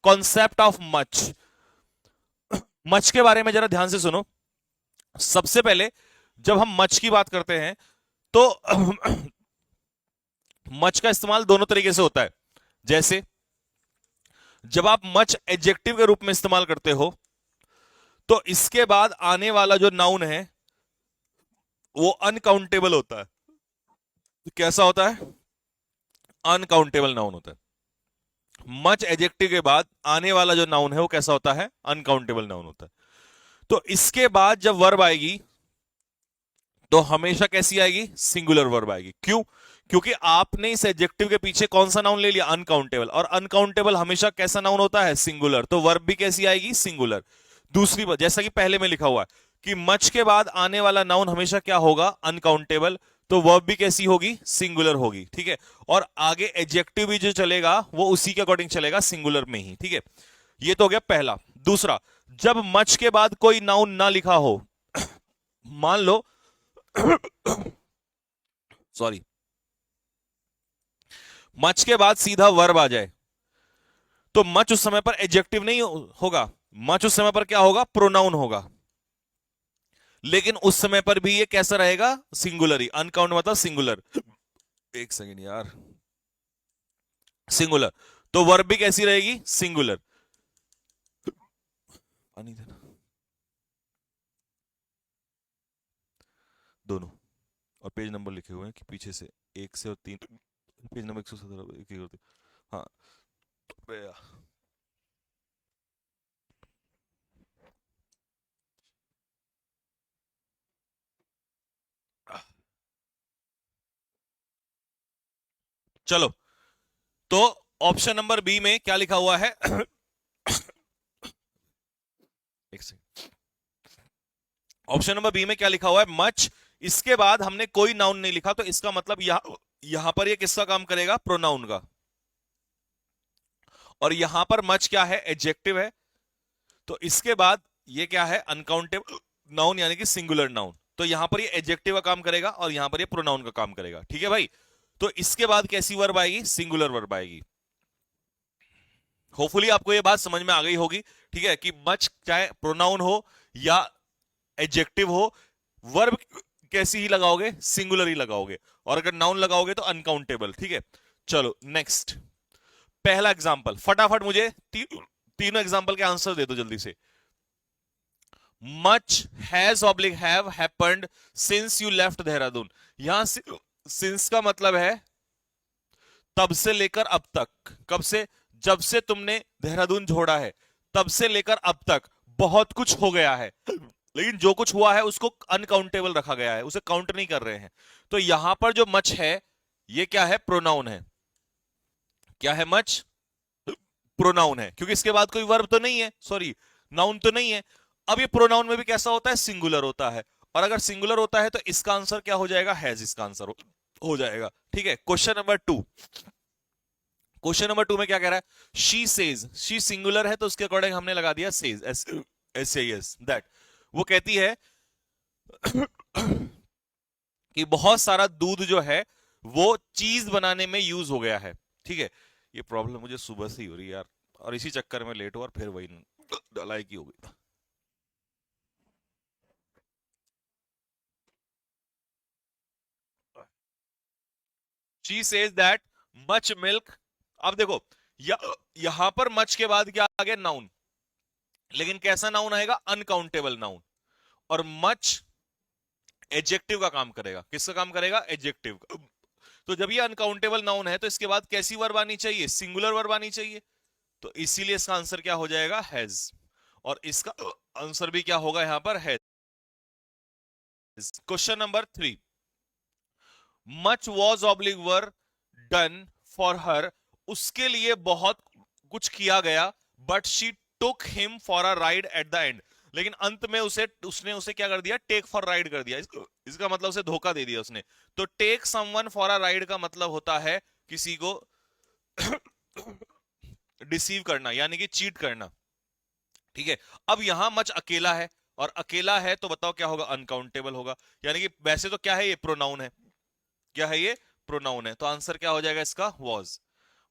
Concept of much. Much के बारे में जरा ध्यान से सुनो। सबसे पहले जब हम मच की बात करते हैं तो मच का इस्तेमाल दोनों तरीके से होता है। जैसे जब आप मच एडजेक्टिव के रूप में इस्तेमाल करते हो तो इसके बाद आने वाला जो नाउन है वो अनकाउंटेबल होता है। कैसा होता है? अनकाउंटेबल नाउन होता है। मच एडजेक्टिव के बाद आने वाला जो नाउन है वो कैसा होता है? अनकाउंटेबल नाउन होता है। तो इसके बाद जब वर्ब आएगी तो हमेशा कैसी आएगी? सिंगुलर वर्ब आएगी। क्यों? क्योंकि आपने इस एडजेक्टिव के पीछे कौन सा नाउन ले लिया? अनकाउंटेबल। और अनकाउंटेबल हमेशा कैसा नाउन होता है? सिंगुलर। तो वर्ब भी कैसी आएगी? सिंगुलर। दूसरी बात, जैसा कि पहले में लिखा हुआ है कि मच के बाद आने वाला नाउन हमेशा क्या होगा? अनकाउंटेबल। तो वर्ब भी कैसी होगी? सिंगुलर होगी। ठीक है। और आगे एडजेक्टिव भी जो चलेगा वो उसी के अकॉर्डिंग चलेगा, सिंगुलर में ही। ठीक है। ये तो हो गया पहला। दूसरा, जब मच के बाद कोई नाउन ना लिखा हो, मान लो सॉरी, मच के बाद सीधा वर्ब आ जाए तो मच उस समय पर एडजेक्टिव नहीं होगा। मच उस समय पर क्या होगा? प्रोनाउन होगा। लेकिन उस समय पर भी ये कैसा रहेगा? सिंगुलर ही। अनकाउंट मतलब सिंगुलर। एक सेकेंड यार, सिंगुलर। तो वर्ब भी कैसी रहेगी? सिंगुलर। पानी देना। दोनों। और पेज नंबर लिखे हुए हैं कि पीछे से 1 से और 3, पेज नंबर 117। हाँ। चलो, तो ऑप्शन नंबर बी में क्या लिखा हुआ है? एक सेकंड। ऑप्शन नंबर बी में क्या लिखा हुआ है? मच। इसके बाद हमने कोई नाउन नहीं लिखा, तो इसका मतलब यहां पर ये किसका काम करेगा? प्रोनाउन का। और यहां पर मच क्या है? एडजेक्टिव है। तो इसके बाद ये क्या है? अनकाउंटेबल नाउन, यानी कि सिंगुलर नाउन। तो यहां पर ये एडजेक्टिव का काम करेगा और यहां पर ये प्रोनाउन का काम करेगा। ठीक है भाई। तो इसके बाद कैसी वर्ब आएगी? सिंगुलर वर्ब आएगी। होपफुली आपको ये बात समझ में आ गई होगी। ठीक है, कि मच चाहे प्रोनाउन हो या एडजेक्टिव हो, वर्ब कैसी ही लगाओगे? सिंगुलर ही लगाओगे। और अगर नाउन लगाओगे तो अनकाउंटेबल। ठीक है। चलो नेक्स्ट। पहला एग्जांपल फटाफट मुझे तीनों एग्जांपल के आंसर दे दो जल्दी से। Much has oblique have happened since you left Dehradun. यहां सिंस का मतलब है तब से लेकर अब तक। कब से? जब से तुमने देहरादून छोड़ा है तब से लेकर अब तक बहुत कुछ हो गया है। लेकिन जो कुछ हुआ है उसको अनकाउंटेबल रखा गया है, उसे काउंट नहीं कर रहे हैं। तो यहां पर जो मच है ये क्या है? प्रोनाउन है। क्या है? मच प्रोनाउन है, क्योंकि इसके बाद कोई वर्ब तो नहीं है, सॉरी नाउन तो नहीं है। अब ये प्रोनाउन में भी कैसा होता है? सिंगुलर होता है। और अगर सिंगुलर होता है तो इसका आंसर क्या हो जाएगा? हैज। इसका आंसर हो जाएगा। ठीक है। Question number 2। क्वेश्चन नंबर 2 में क्या कह रहा है? She says. शी सिंगुलर है तो उसके अकॉर्डिंग हमने लगा दिया सेज, एस एस दैट। वो कहती है कि बहुत सारा दूध जो है वो चीज बनाने में यूज हो गया है। ठीक है। ये प्रॉब्लम मुझे सुबह से ही हो रही है यार, और इसी चक्कर में लेट हुआ और फिर वही डलाई की हो गई। She says that much milk. अब देखो, यहां पर मच के बाद क्या आ गया? नाउन। लेकिन कैसा नाउन आएगा? Uncountable noun. और मच एडजेक्टिव का काम करेगा। किसका काम करेगा? एडजेक्टिव का। तो जब ये अनकाउंटेबल नाउन है तो इसके बाद कैसी वर्ब आनी चाहिए? सिंगुलर वर्ब आनी चाहिए। तो इसीलिए इसका आंसर क्या हो जाएगा? हैज। और इसका आंसर भी क्या होगा यहां पर? Has. Question number 3। Much was oblique were done for her. उसके लिए बहुत कुछ किया गया। But she took him for a ride at the end. लेकिन अंत में उसने उसे क्या कर दिया? टेक फॉर राइड कर दिया। इसका मतलब उसे धोखा दे दिया उसने। तो take someone for a ride का मतलब होता है किसी को डिसीव करना, यानी कि चीट करना। ठीक है। अब यहां मच अकेला है, और अकेला है तो बताओ क्या होगा? अनकाउंटेबल होगा। यानी कि वैसे तो क्या है? ये प्रोनाउन है। क्या है? ये प्रोनाउन है। तो आंसर क्या हो जाएगा इसका? वॉज।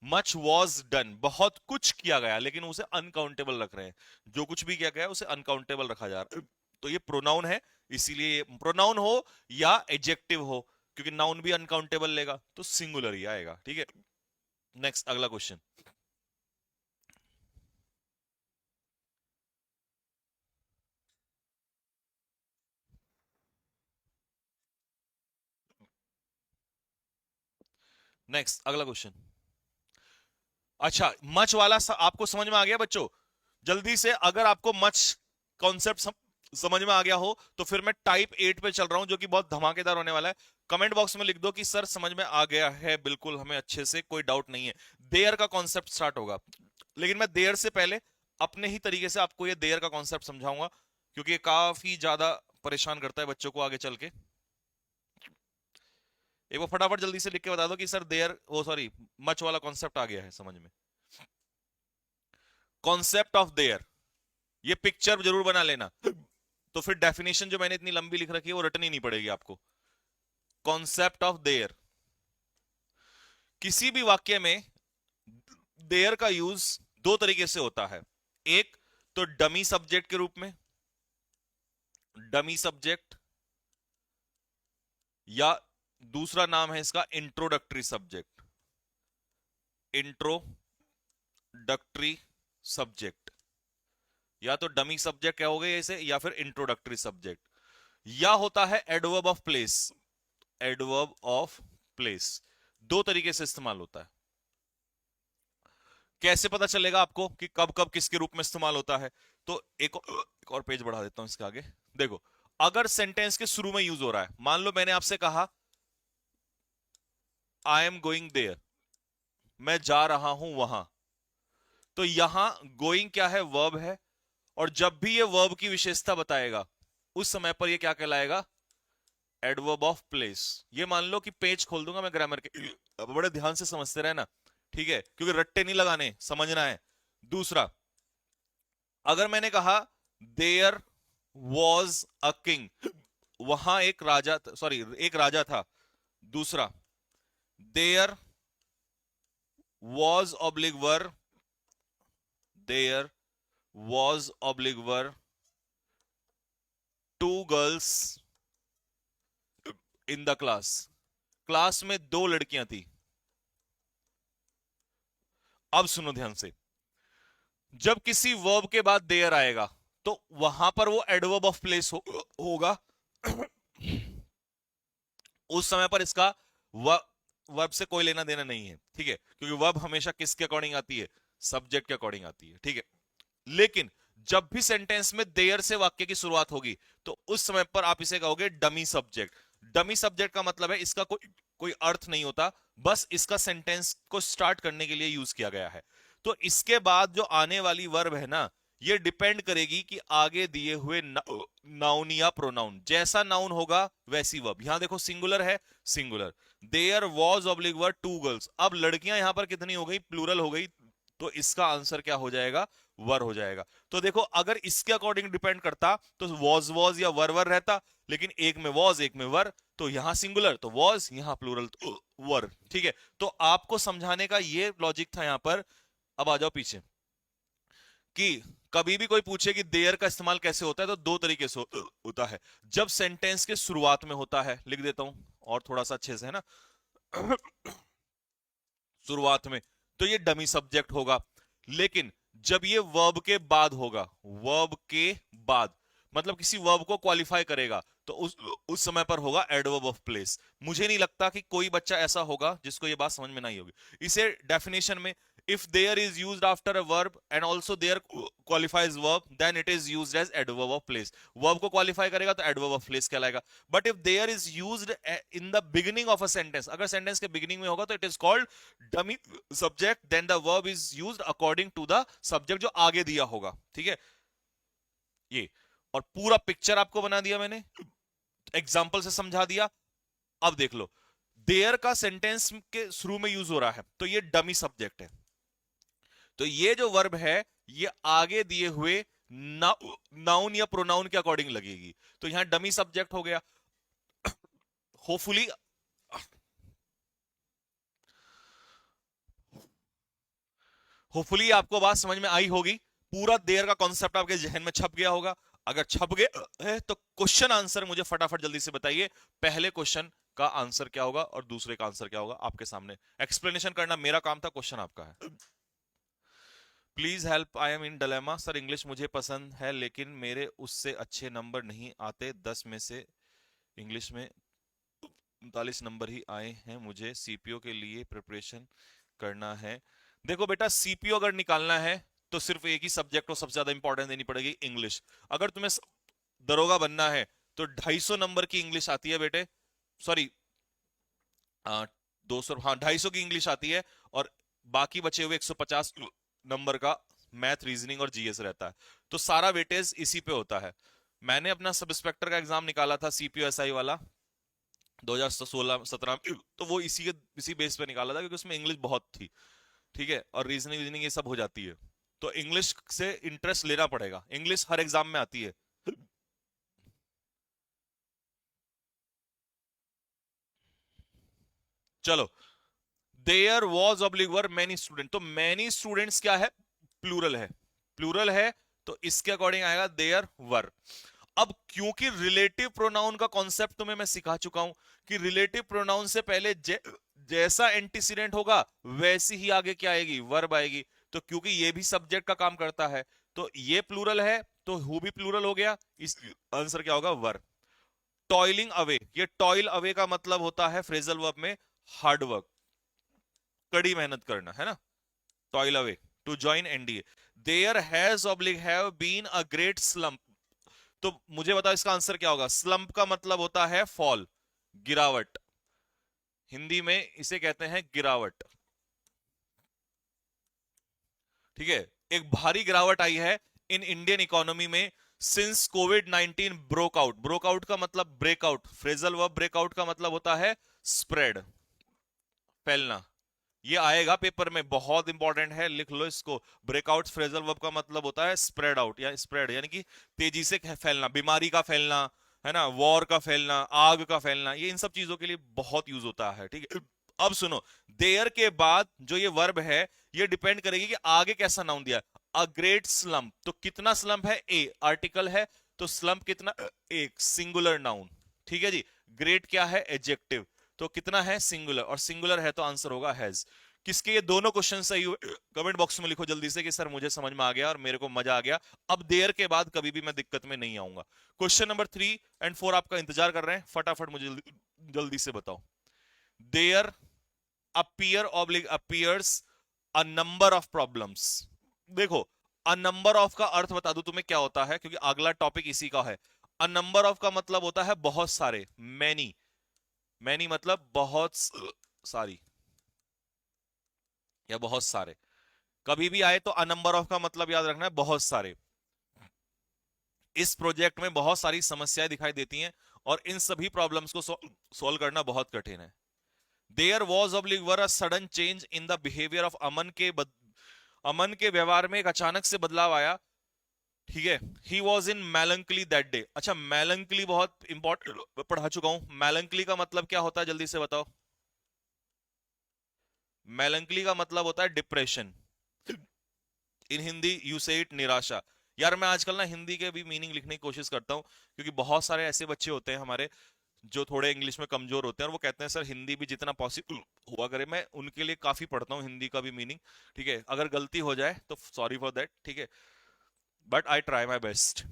मच वॉज डन, बहुत कुछ किया गया, लेकिन उसे अनकाउंटेबल रख रहे हैं। जो कुछ भी किया गया उसे अनकाउंटेबल रखा जा रहा है, तो ये प्रोनाउन है। इसीलिए प्रोनाउन हो या एडजेक्टिव हो, क्योंकि नाउन भी अनकाउंटेबल लेगा तो सिंगुलर ही आएगा। ठीक है, नेक्स्ट अगला क्वेश्चन। नेक्स्ट अगला क्वेश्चन। अच्छा, मच वाला आपको समझ में आ गया बच्चों? जल्दी से, अगर आपको मच कॉन्सेप्ट समझ में आ गया हो तो फिर मैं टाइप 8 पे चल रहा हूं, जो कि बहुत धमाकेदार होने वाला है। कमेंट बॉक्स में लिख दो कि सर समझ में आ गया है, बिल्कुल हमें अच्छे से, कोई डाउट नहीं है। देयर का कॉन्सेप्ट स्टार्ट होगा, लेकिन मैं देयर से पहले अपने ही तरीके से आपको ये देयर का कॉन्सेप्ट समझाऊंगा, क्योंकि ये काफी ज्यादा परेशान करता है बच्चों को आगे चल के। एक बार फटाफट जल्दी से लिख के बता दो कि सर देयर, वो सॉरी, मच वाला कॉन्सेप्ट आ गया है समझ में। कॉन्सेप्ट ऑफ देयर, ये पिक्चर जरूर बना लेना, तो फिर डेफिनेशन जो मैंने इतनी लंबी लिख रखी है वो रटनी नहीं पड़ेगी आपको। कॉन्सेप्ट ऑफ देयर, किसी भी वाक्य में देयर का यूज दो तरीके से होता है। एक तो डमी सब्जेक्ट के रूप में, डमी सब्जेक्ट, या दूसरा नाम है इसका इंट्रोडक्टरी सब्जेक्ट, इंट्रोडक्टरी सब्जेक्ट। या तो डमी सब्जेक्ट क्या हो गए इसे, या फिर इंट्रोडक्टरी सब्जेक्ट, या होता है adverb of place. Adverb of place दो तरीके से इस्तेमाल होता है। कैसे पता चलेगा आपको कि कब कब किसके रूप में इस्तेमाल होता है? तो एक और पेज बढ़ा देता हूं इसके आगे। देखो, अगर सेंटेंस के शुरू में यूज हो रहा है, मान लो मैंने आपसे कहा आई एम गोइंग देयर, मैं जा रहा हूं वहां, तो यहां गोइंग क्या है, वर्ब है। और जब भी ये वर्ब की विशेषता बताएगा उस समय पर ये क्या कहलाएगा, एडवर्ब ऑफ प्लेस। ये मान लो कि पेज खोल दूंगा मैं ग्रामर के, अब बड़े ध्यान से समझते रहना, ठीक है, क्योंकि रट्टे नहीं लगाने, समझना है। दूसरा, अगर मैंने कहा देयर वॉज अ किंग, वहां एक राजा, सॉरी एक राजा था। दूसरा, there was oblique were, there was oblique were two girls in the class, class में दो लड़कियां थी। अब सुनो ध्यान से, जब किसी वर्ब के बाद देयर आएगा तो वहां पर वो एडवर्ब ऑफ प्लेस होगा। उस समय पर इसका वर्ब से कोई लेना देना नहीं है, ठीक है, क्योंकि वर्ब हमेशा किसके अकॉर्डिंग आती है, सब्जेक्ट के अकॉर्डिंग आती है, ठीक है। लेकिन जब भी सेंटेंस में देयर से वाक्य की शुरुआत होगी तो उस समय पर आप इसे कहोगे डमी सब्जेक्ट। डमी सब्जेक्ट का मतलब है इसका कोई कोई अर्थ नहीं होता, बस इसका सेंटेंस को स्टार्ट करने के लिए यूज किया गया है। तो इसके बाद जो आने वाली वर्ब है ना, ये डिपेंड करेगी कि आगे दिए हुए नाउन या प्रोनाउन, जैसा नाउन होगा वैसी वर्ब। यहां देखो सिंगुलर है, singular, there was oblique were two girls, अब लड़कियां यहां पर कितनी हो गई, प्लूरल हो गई, तो इसका आंसर क्या हो जाएगा, वर हो जाएगा। तो देखो, अगर इसके अकॉर्डिंग डिपेंड करता तो वॉज या वर रहता, लेकिन एक में वॉज एक में वर, तो यहां सिंगुलर तो वॉज, यहां प्लूरल तो वर, ठीक है। तो आपको समझाने का ये लॉजिक था यहां पर। अब आ जाओ पीछे, कि कभी भी कोई पूछे कि देयर का इस्तेमाल कैसे होता है, तो दो तरीके से होता है। जब सेंटेंस के शुरुआत में होता है, लिख देता हूं और थोड़ा सा अच्छे से, है ना, शुरुआत में, तो ये डमी सब्जेक्ट होगा। लेकिन जब ये वर्ब के बाद होगा, वर्ब के बाद मतलब किसी वर्ब को क्वालिफाई करेगा, तो उस समय पर होगा एडवर्ब ऑफ प्लेस। मुझे नहीं लगता कि कोई बच्चा ऐसा होगा जिसको ये बात समझ में नहीं होगी। इसे डेफिनेशन में, if there is used after a verb and also there qualifies verb, then it is used as adverb of place. Verb को qualify करेगा तो adverb of place कहलाएगा। But if there is used in the beginning of a sentence, अगर sentence के beginning में होगा तो it is called dummy subject, then the verb is used according to the subject जो आगे दिया होगा, ठीक है। ये और पूरा पिक्चर आपको बना दिया मैंने, एग्जाम्पल से समझा दिया। अब देख लो, देयर का सेंटेंस के शुरू में यूज हो रहा है तो ये डमी सब्जेक्ट है, तो ये जो वर्ब है ये आगे दिए हुए नाउन या प्रोनाउन के अकॉर्डिंग लगेगी, तो यहां डमी सब्जेक्ट हो गया। होपफुली होपफुली आपको बात समझ में आई होगी, पूरा देयर का कॉन्सेप्ट आपके जहन में छप गया होगा। अगर छप गया है तो क्वेश्चन आंसर मुझे फटाफट जल्दी से बताइए, पहले क्वेश्चन का आंसर क्या होगा और दूसरे का आंसर क्या होगा। आपके सामने एक्सप्लेनेशन करना मेरा काम था, क्वेश्चन आपका है। Please help, I am in dilemma. Sir English मुझे पसंद है लेकिन मेरे उससे अच्छे नंबर नहीं आते, 10 में से इंग्लिश में 39 नंबर ही आए हैं, मुझे सीपीओ के लिए प्रिपरेशन करना है। देखो बेटा, सीपीओ अगर निकालना है तो सिर्फ एक ही सब्जेक्ट को सबसे ज्यादा इंपॉर्टेंस देनी पड़ेगी, इंग्लिश। अगर तुम्हें दरोगा बनना है तो 250 नंबर की इंग्लिश आती है बेटे, सॉरी 200, हाँ 250 की इंग्लिश आती है, और बाकी बचे हुए 150 नंबर का मैथ, रीजनिंग और जीएस रहता है। तो सारा वेटेज इसी पे होता है। मैंने अपना सब इंस्पेक्टर का एग्जाम निकाला था सीपीओ एसआई वाला 2016-17, तो वो इसी बेस पे निकाला था, क्योंकि उसमें इंग्लिश बहुत थी, ठीक है, और रीजनिंग रीजनिंग ये सब हो जाती है। तो इंग्लिश से इंटरेस्ट लेना पड़ेगा, इंग्लिश हर एग्जाम में आती है। चलो, there was oblique were many student, तो मैनी स्टूडेंट्स क्या है, प्लूरल है, प्लूरल है, तो इसके अकॉर्डिंग आएगा देयर वर। अब क्योंकि रिलेटिव प्रोनाउन का कॉन्सेप्ट तुम्हें मैं सिखा चुका हूं कि रिलेटिव प्रोनाउन से पहले जैसा एंटीसीडेंट होगा वैसी ही आगे क्या आएगी, वर्ब आएगी। तो क्योंकि ये भी सब्जेक्ट का काम करता है, तो ये प्लूरल है तो हु भी प्लूरल हो गया, इस आंसर क्या होगा, वर्ब। टॉयलिंग अवे, ये टॉयल अवे का मतलब होता है फ्रेजल वर्ब में हार्ड वर्क, कड़ी मेहनत करना, है ना, toil away, to join NDA. There has oblique have been a great slump, तो मुझे बताओ इसका आंसर क्या होगा। स्लम्प का मतलब होता है फॉल, गिरावट, हिंदी में इसे कहते हैं गिरावट, ठीक है। एक भारी गिरावट आई है इन इंडियन इकोनॉमी में सिंस कोविड-19 ब्रोक आउट। ब्रोक आउट का मतलब ब्रेकआउट, फ्रेजल वर्ब ब्रेकआउट का मतलब होता है स्प्रेड, फैलना। ये आएगा पेपर में, बहुत इंपॉर्टेंट है, लिख लो इसको। ब्रेकआउट फ्रेजल वर्ब का मतलब होता है स्प्रेड आउट, या स्प्रेड यानी कि तेजी से फैलना, बीमारी का फैलना, है ना, वॉर का फैलना, आग का फैलना, ये इन सब चीजों के लिए बहुत यूज होता है, ठीक है। अब सुनो, देयर के बाद जो ये वर्ब है ये डिपेंड करेगी कि आगे कैसा नाउन दिया। अ ग्रेट स्लम्प, तो कितना स्लम्प है, ए आर्टिकल है, तो स्लम्प कितना, एक सिंगुलर नाउन, ठीक है जी। ग्रेट क्या है, एडजेक्टिव, तो कितना है, सिंगुलर, और सिंगुलर है तो आंसर होगा हैज। किसके ये दोनों क्वेश्चन सही हुए, कमेंट बॉक्स में लिखो जल्दी से कि सर मुझे समझ में आ गया और मेरे को मजा आ गया, अब देयर के बाद कभी भी मैं दिक्कत में नहीं आऊंगा। क्वेश्चन नंबर 3 और 4 आपका इंतजार कर रहे हैं, फटाफट मुझे जल्दी से बताओ। There appear oblique appears a number of problems. देखो, अ नंबर ऑफ का अर्थ बता दूं तुम्हें क्या होता है, क्योंकि अगला टॉपिक इसी का है। अ नंबर ऑफ का मतलब होता है बहुत सारे, मैनी, मैनी मतलब बहुत सारी या बहुत सारे। कभी भी आए तो अ नंबर ऑफ का मतलब याद रखना है बहुत सारे। इस प्रोजेक्ट में बहुत सारी समस्याएं दिखाई देती हैं और इन सभी प्रॉब्लम्स को सॉल्व करना बहुत कठिन है। There was oblique were a sudden change in the behaviour of Aman के अमन के व्यवहार में एक अचानक से बदलाव आया, ठीक है। He was in melancholy that day. अच्छा, मैलंकली बहुत इंपॉर्टेंट पढ़ा चुका हूं, मैलंकली का मतलब क्या होता है जल्दी से बताओ। मैलंकली का मतलब होता है डिप्रेशन, इन हिंदी यू से इट निराशा। यार मैं आजकल ना हिंदी के भी मीनिंग लिखने की कोशिश करता हूँ, क्योंकि बहुत सारे ऐसे बच्चे होते हैं हमारे जो थोड़े इंग्लिश में कमजोर होते हैं, और वो कहते हैं सर हिंदी भी जितना पॉसिबल हुआ करे। मैं उनके लिए काफी पढ़ता हूँ हिंदी का भी मीनिंग, ठीक है। अगर गलती हो जाए तो सॉरी फॉर दैट, ठीक है, but I try my best.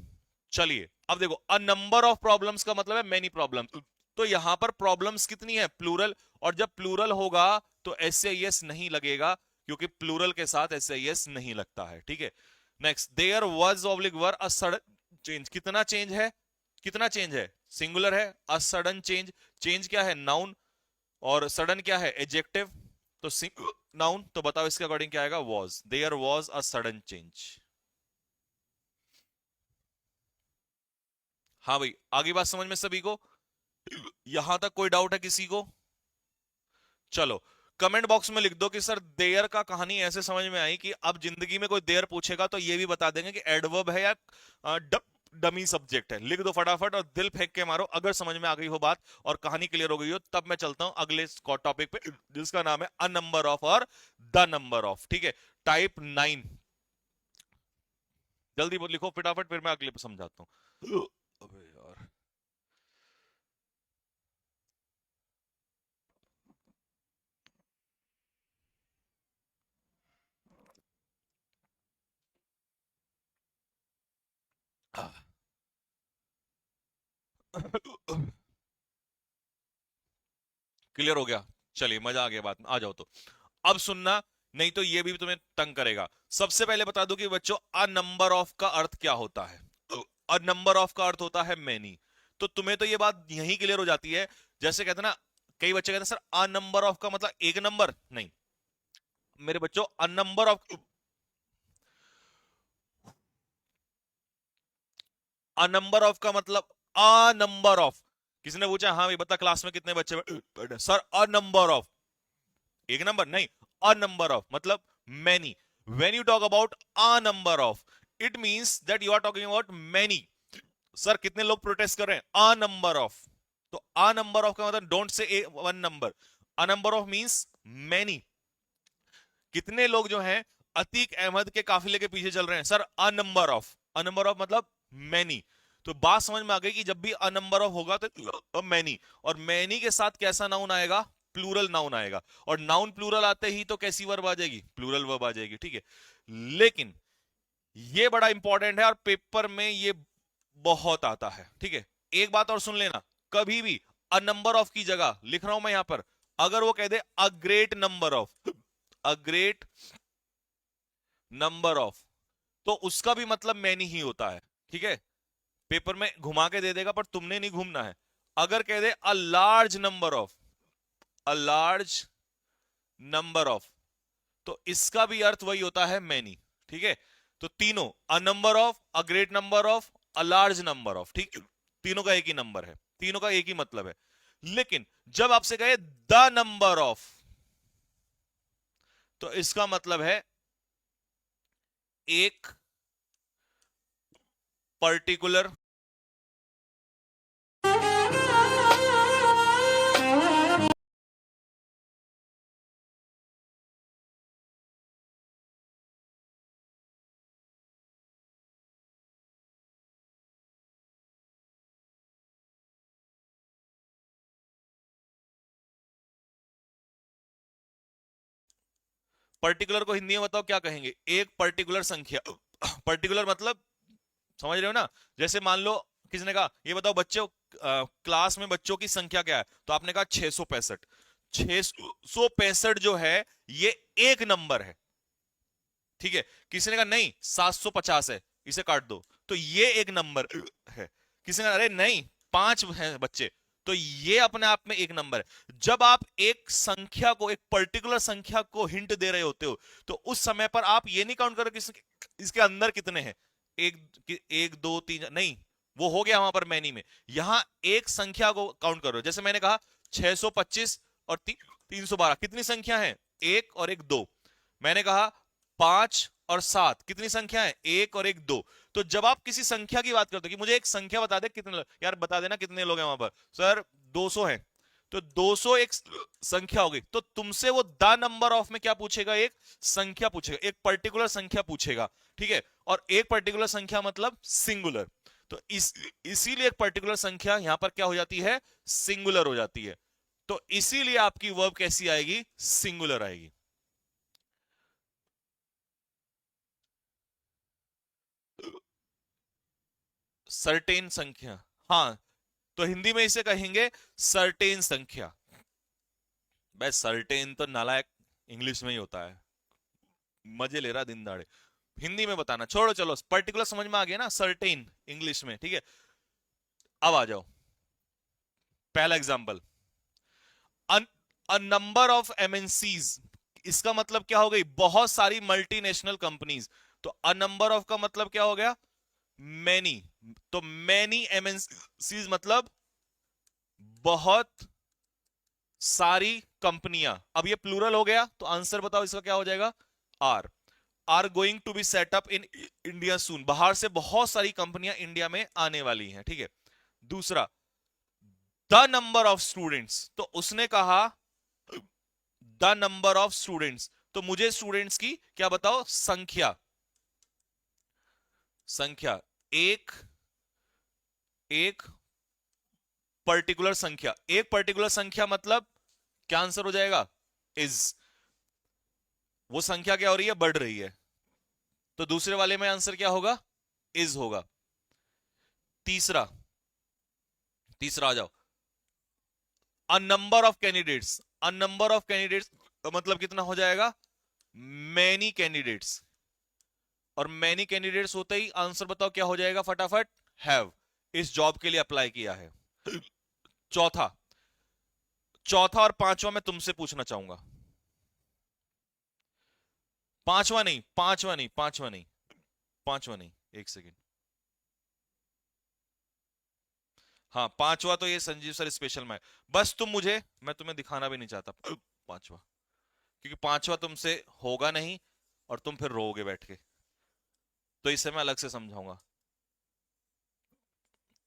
चलिए अब देखो, अ नंबर ऑफ प्रॉब्लम्स का मतलब है मेनी प्रॉब्लम, तो यहां पर प्रॉब्लम्स कितनी है, प्लूरल, और जब प्लूरल होगा तो एस ए एस नहीं लगेगा, क्योंकि प्लूरल के साथ एस ए एस नहीं लगता है, ठीक है। Next, there was oblique were a sudden change, कितना चेंज है, कितना चेंज है, सिंगुलर है। अ सडन चेंज, चेंज क्या है, नाउन, और सडन क्या है, एडजेक्टिव, तो नाउन, तो बताओ इसके अकॉर्डिंग क्या आएगा, was. There was a sudden change. हाँ भाई, आगे बात समझ में सभी को, यहां तक कोई डाउट है किसी को। चलो, कमेंट बॉक्स में लिख दो कि सर देयर का कहानी ऐसे समझ में आई कि अब जिंदगी में कोई देयर पूछेगा तो ये भी बता देंगे कि एडवर्ब है या डमी सब्जेक्ट है, लिख दो फटाफट और दिल फेंक के मारो। अगर समझ में आ गई हो बात और कहानी क्लियर हो गई हो, तब मैं चलता हूं अगले टॉपिक पे, जिसका नाम है अ नंबर ऑफ और द नंबर ऑफ। ठीक है, टाइप 9। जल्दी बोल, लिखो फटाफट, फिर मैं अगले पे समझाता हूँ। अबे यार, क्लियर हो गया? चलिए, मजा आ गया बात में, आ जाओ तो। अब सुनना, नहीं तो ये भी तुम्हें तंग करेगा। सबसे पहले बता दूं कि बच्चों, अ नंबर ऑफ का अर्थ क्या होता है। अ नंबर ऑफ का अर्थ होता है मैनी। तो तुम्हें तो ये बात यहीं क्लियर हो जाती है। जैसे कहते हैं ना, कई बच्चे कहते हैं सर अ नंबर ऑफ का मतलब एक नंबर नहीं। मेरे बच्चों, अ number of, a number of का मतलब अ नंबर ऑफ। किसी ने पूछा हाँ भाई बता क्लास में कितने बच्चे बैठे, सर अ नंबर ऑफ, एक नंबर नहीं, अ नंबर ऑफ मतलब many. When you talk about a number of, it means that you are talking about many. Sir कितने लोग प्रोटेस्ट कर रहे हैं, अ नंबर ऑफ। तो अ नंबर ऑफ का मतलब don't say one number, a number of means many. कितने लोग जो हैं अतीक अहमद के काफिले के पीछे चल रहे हैं, sir a number of. A number of मतलब मैनी। तो बात समझ में आ गई कि जब भी अ नंबर ऑफ होगा तो मैनी, और मैनी के साथ कैसा नाउन आएगा, प्लूरल नाउन आएगा। और नाउन प्लूरल आते ही तो कैसी वर्ब आ जाएगी, प्लूरल वर्ब आ जाएगी। ठीक है, लेकिन ये बड़ा इंपॉर्टेंट है और पेपर में ये बहुत आता है। ठीक है, एक बात और सुन लेना, कभी भी अ नंबर ऑफ की जगह लिख रहा हूं मैं यहां पर, अगर वो कह दे a great number of, a great number of, तो उसका भी मतलब मैनी ही होता है। ठीक है, पेपर में घुमा के दे देगा पर तुमने नहीं घूमना है। अगर कह दे a large number of, a large number of, तो इसका भी अर्थ वही होता है मैनी। ठीक है, तो तीनों, अ number of, a great number of, a large number of, ठीक, तीनों का एक ही नंबर है, तीनों का एक ही मतलब है। लेकिन जब आपसे कहे द नंबर ऑफ, तो इसका मतलब है एक पर्टिकुलर, पर्टिकुलर को हिंदी में बताओ क्या कहेंगे, एक पर्टिकुलर संख्या। पर्टिकुलर मतलब समझ रहे हो ना। जैसे मान लो किसी ने कहा ये बताओ बच्चों, क्लास में बच्चों की संख्या क्या है, तो आपने कहा 665। 665 जो है ये एक नंबर है। ठीक है, किसी ने कहा नहीं 750 है, इसे काट दो, तो ये एक नंबर है। किसी ने कहा अरे नहीं 5 हैं बच्चे, तो ये अपने आप में एक नंबर है। जब आप एक संख्या को, एक पर्टिकुलर संख्या को हिंट दे रहे होते हो, तो उस समय पर आप ये नहीं काउंट करो कि इसके अंदर कितने हैं, एक दो तीन नहीं, वो हो गया वहां पर मैनी में। यहां एक संख्या को काउंट करो। जैसे मैंने कहा 625 और 312 कितनी संख्या है, एक और एक दो। मैंने कहा 5 और 7 कितनी संख्या है, एक और एक दो। तो जब आप किसी संख्या की बात करते हो कि मुझे एक संख्या बता दे कितने लोग, यार बता देना कितने लोग हैं वहां पर, सर 200 हैं, तो 200 एक संख्या होगी। तो तुमसे वो द नंबर ऑफ में क्या पूछेगा, एक संख्या पूछेगा, एक पर्टिकुलर संख्या पूछेगा। ठीक है, और एक पर्टिकुलर संख्या मतलब सिंगुलर। तो इसीलिए एक पर्टिकुलर संख्या यहां पर क्या हो जाती है, सिंगुलर हो जाती है। तो इसीलिए आपकी वर्ब कैसी आएगी, सिंगुलर आएगी। सर्टेन संख्या, हाँ, तो हिंदी में इसे कहेंगे सर्टेन संख्या। बस सर्टेन तो नालायक इंग्लिश में ही होता है, मजे ले रहा दिन दाड़े। हिंदी में बताना छोड़ो, चलो पर्टिकुलर समझ में आ गया ना, सर्टेन इंग्लिश में। ठीक है, अब आ जाओ पहला example, a number of MNCs. इसका मतलब क्या हो गई, बहुत सारी मल्टीनेशनल कंपनीज। तो अ नंबर ऑफ का मतलब क्या हो गया, मैनी। तो मैनी एमएनसीज मतलब बहुत सारी कंपनियां। अब ये प्लूरल हो गया, तो आंसर बताओ इसका क्या हो जाएगा, are. Are going to be set up in India soon, बाहर से बहुत सारी कंपनियां इंडिया में आने वाली हैं, ठीक है। दूसरा, द नंबर ऑफ स्टूडेंट्स, तो उसने कहा द नंबर ऑफ स्टूडेंट्स, तो मुझे स्टूडेंट्स की क्या बताओ, संख्या, संख्या, एक एक पर्टिकुलर संख्या, एक पर्टिकुलर संख्या मतलब क्या आंसर हो जाएगा, इज, वो संख्या क्या हो रही है, बढ़ रही है, तो दूसरे वाले में आंसर क्या होगा, इज होगा। तीसरा, तीसरा आ जाओ, अ number of candidates, a number of candidates मतलब कितना हो जाएगा, मैनी कैंडिडेट्स, और मैनी कैंडिडेट्स होते ही आंसर बताओ क्या हो जाएगा फटाफट, हैव, इस जॉब के लिए अप्लाई किया है। चौथा, चौथा और पांचवा मैं तुमसे पूछना चाहूंगा, पांचवा नहीं, पांचवा नहीं, पांचवा नहीं, पांचवा नहीं, एक सेकेंड, हाँ पांचवा तो ये संजीव सर स्पेशल में है। बस तुम मुझे, मैं तुम्हें दिखाना भी नहीं चाहता पांचवा, क्योंकि पांचवा तुमसे होगा नहीं और तुम फिर रोओगे बैठ के, तो इसे मैं अलग से समझाऊंगा।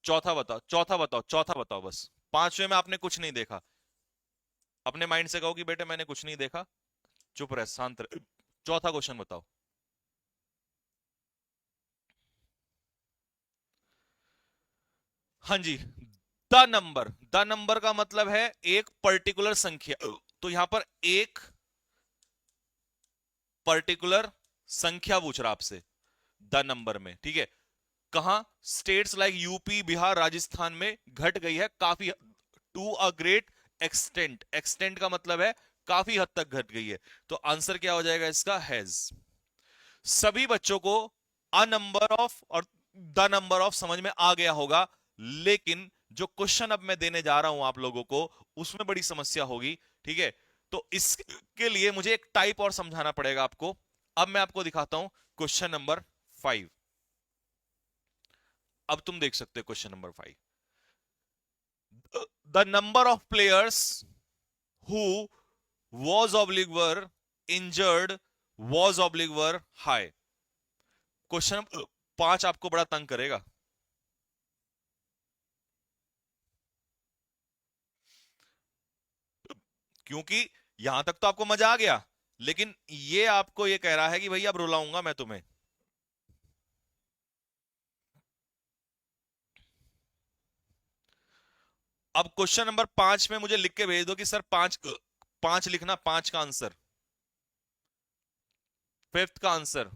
चौथा बताओ, चौथा बताओ, चौथा बताओ, बस पांचवे में आपने कुछ नहीं देखा, अपने माइंड से कहो कि बेटे मैंने कुछ नहीं देखा, चुप रहे, शांत रहे, चौथा क्वेश्चन बताओ। हाँ जी, द नंबर, द नंबर का मतलब है एक पर्टिकुलर संख्या, तो यहां पर एक पर्टिकुलर संख्या पूछ रहा आपसे द नंबर में, ठीक है। कहां, states like UP Bihar Rajasthan में घट गई है काफी, to a great extent, extent का मतलब है काफी हद तक घट गई है, तो आंसर क्या हो जाएगा इसका, हैज। सभी बच्चों को अ नंबर ऑफ और द नंबर ऑफ समझ में आ गया होगा, लेकिन जो क्वेश्चन अब मैं देने जा रहा हूं आप लोगों को, उसमें बड़ी समस्या होगी, ठीक है। तो इसके लिए मुझे एक टाइप और समझाना पड़ेगा आपको। अब मैं आपको दिखाता हूं क्वेश्चन नंबर 5। अब तुम देख सकते हो question number 5, the number of players who was oblique were injured was oblique were high. Question 5 आपको बड़ा तंग करेगा, क्योंकि यहां तक तो आपको मजा आ गया, लेकिन ये आपको ये कह रहा है कि भैया अब रुलाऊंगा मैं तुम्हें। अब क्वेश्चन नंबर 5 में मुझे लिख के भेज दो कि सर पांच, पांच लिखना, पांच का आंसर, फिफ्थ का आंसर।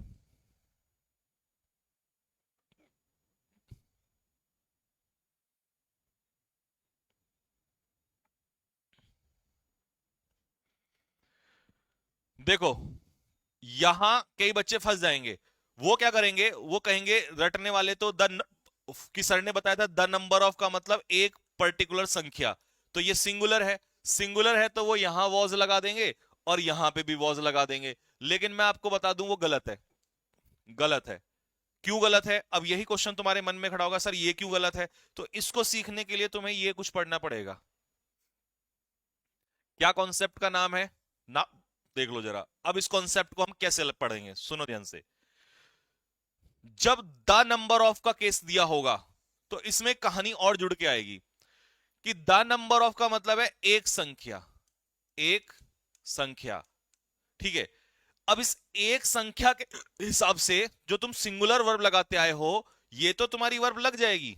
देखो, यहां कई बच्चे फंस जाएंगे, वो क्या करेंगे, वो कहेंगे रटने वाले तो कि सर ने बताया था द नंबर ऑफ का मतलब एक पर्टिकुलर संख्या, तो ये सिंगुलर है, सिंगुलर है तो वो यहां वॉज लगा देंगे और यहां पे भी वॉज लगा देंगे, लेकिन मैं आपको बता दूं वो गलत है, गलत है। क्यों गलत है, अब यही क्वेश्चन तुम्हारे मन में खड़ा होगा, सर ये क्यों गलत है, तो इसको सीखने के लिए तुम्हें ये कुछ पढ़ना पड़ेगा। क्या कॉन्सेप्ट का नाम है ना, देख लो जरा, अब इस कॉन्सेप्ट को हम कैसे पढ़ेंगे, सुनो ध्यान से। जब द नंबर ऑफ का केस दिया होगा, तो इसमें कहानी और जुड़ के आएगी कि द नंबर ऑफ का मतलब है एक संख्या, एक संख्या, ठीक है। अब इस एक संख्या के हिसाब से जो तुम सिंगुलर वर्ब लगाते आए हो, ये तो तुम्हारी वर्ब लग जाएगी,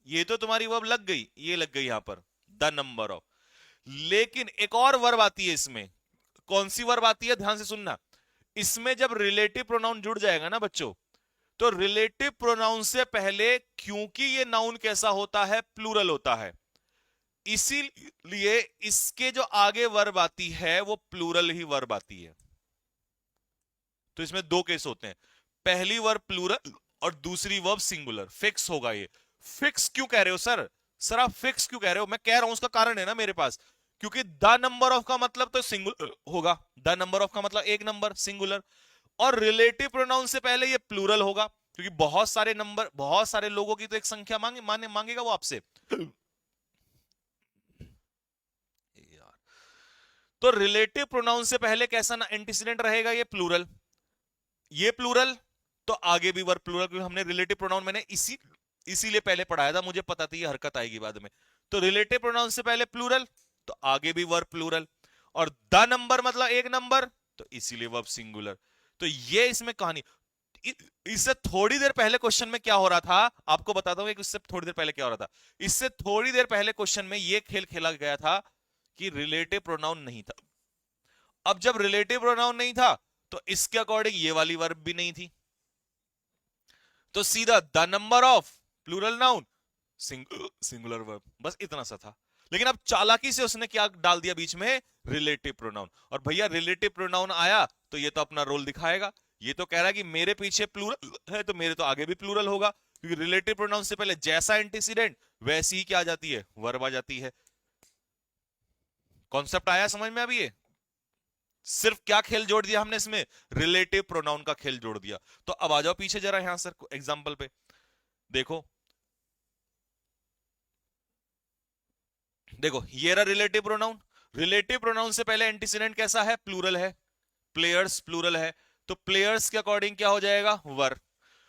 ये तो तुम्हारी वर्ब लग गई, ये लग गई यहां पर द नंबर ऑफ। लेकिन एक और वर्ब आती है इसमें, कौन सी वर्ब आती है, ध्यान से सुनना। इसमें जब रिलेटिव प्रोनाउन जुड़ जाएगा ना बच्चों, तो रिलेटिव प्रोनाउन से पहले, क्योंकि ये नाउन कैसा होता है, प्लूरल होता है, इसीलिए इसके जो आगे वर्ब आती है वो प्लूरल ही वर्ब आती है। तो इसमें दो केस होते हैं, पहली वर्ब प्लूरल और दूसरी वर्ब सिंगुलर, फिक्स होगा ये। फिक्स क्यों कह रहे हो सर, सर आप फिक्स क्यों कह रहे हो, मैं कह रहा हूं उसका कारण है ना मेरे पास, क्योंकि द नंबर ऑफ का मतलब तो सिंगुलर होगा, द नंबर ऑफ का मतलब एक नंबर सिंगुलर, और रिलेटिव प्रोनाउन से पहले ये प्लूरल होगा, क्योंकि बहुत सारे नंबर, बहुत सारे लोगों की तो एक संख्या मांगेगा वो आपसे यार। तो रिलेटिव प्रोनाउन से पहले कैसा ना एंटीसीडेंट रहेगा, ये प्लूरल। ये प्लूरल तो आगे भी वर्ब प्लूरल, क्योंकि हमने रिलेटिव प्रोनाउन मैंने इसीलिए पहले पढ़ाया था, मुझे पता था ये हरकत आएगी बाद में। तो रिलेटिव प्रोनाउन से पहले प्लूरल तो आगे भी वर्ब प्लूरल, और द नंबर मतलब एक नंबर तो इसीलिए वर्ब सिंगुलर। तो ये इसमें कहानी। इससे थोड़ी देर पहले क्वेश्चन में क्या हो रहा था आपको बताता हूं, इससे थोड़ी देर पहले क्या हो रहा था। इससे थोड़ी देर पहले क्वेश्चन में ये खेल खेला गया था कि रिलेटिव प्रोनाउन नहीं था। अब जब रिलेटिव प्रोनाउन नहीं था तो इसके अकॉर्डिंग ये वाली वर्ब भी नहीं थी, तो सीधा the number of plural noun singular verb, बस इतना सा था। लेकिन अब चालाकी से उसने क्या डाल दिया बीच में, रिलेटिव प्रोनाउन। और भैया रिलेटिव प्रोनाउन आया तो ये तो अपना रोल दिखाएगा। ये तो कह रहा है कि मेरे पीछे प्लूरल है तो मेरे तो आगे भी प्लूरल होगा, क्योंकि रिलेटिव प्रोनाउन से पहले जैसा एंटीसीडेंट वैसी ही क्या आ जाती है, वर्ब आ जाती है। कॉन्सेप्ट आया समझ में अभी? ये सिर्फ क्या खेल जोड़ दिया हमने इसमें, रिलेटिव प्रोनाउन का खेल जोड़ दिया। तो अब आ जाओ पीछे जरा यहां सर एग्जांपल पे देखो। देखो ये रहा रिलेटिव प्रोनाउन। रिलेटिव प्रोनाउन से पहले एंटीसीडेंट कैसा है, प्लूरल है, प्लेयर्स प्लूरल है, तो प्लेयर्स के अकॉर्डिंग क्या हो जाएगा, वर।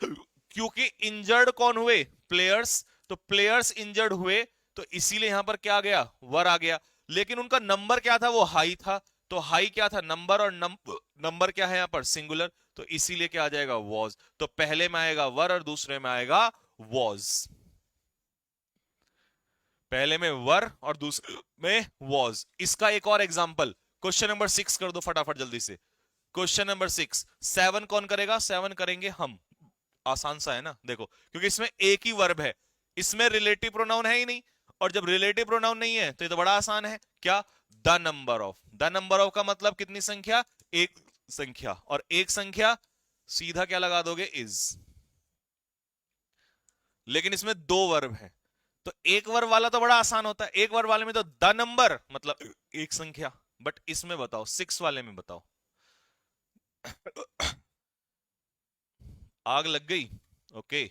क्योंकि इंजर्ड कौन हुए, प्लेयर्स, तो प्लेयर्स इंजर्ड हुए तो इसीलिए यहां पर क्या आ गया, वर आ गया। लेकिन उनका नंबर क्या था, वो हाई था, तो हाई क्या था, नंबर, और नंबर क्या है यहां पर, सिंगुलर, तो इसीलिए क्या आ जाएगा, वॉज। तो पहले में आएगा वर और दूसरे में आएगा वॉज। पहले में वर और दूसरे में वॉज। इसका एक और एग्जांपल, क्वेश्चन नंबर 6 कर दो फटाफट जल्दी से। क्वेश्चन नंबर 6, 7 कौन करेगा, 7 करेंगे हम। आसान सा है ना, देखो क्योंकि इसमें एक ही वर्ब है, इसमें रिलेटिव प्रोनाउन है ही नहीं, और जब रिलेटिव प्रोनाउन नहीं है तो ये तो बड़ा आसान है, क्या, the number of. The number of का मतलब कितनी संख्या, एक संख्या, और एक संख्या सीधा क्या लगा दोगे, इज। लेकिन इसमें दो वर्ब है, तो एक वर्ब वाला तो बड़ा आसान होता है, एक वर्ब वाले में तो द नंबर मतलब एक संख्या, बट इसमें बताओ 6 वाले में बताओ। आग लग गई, ओके।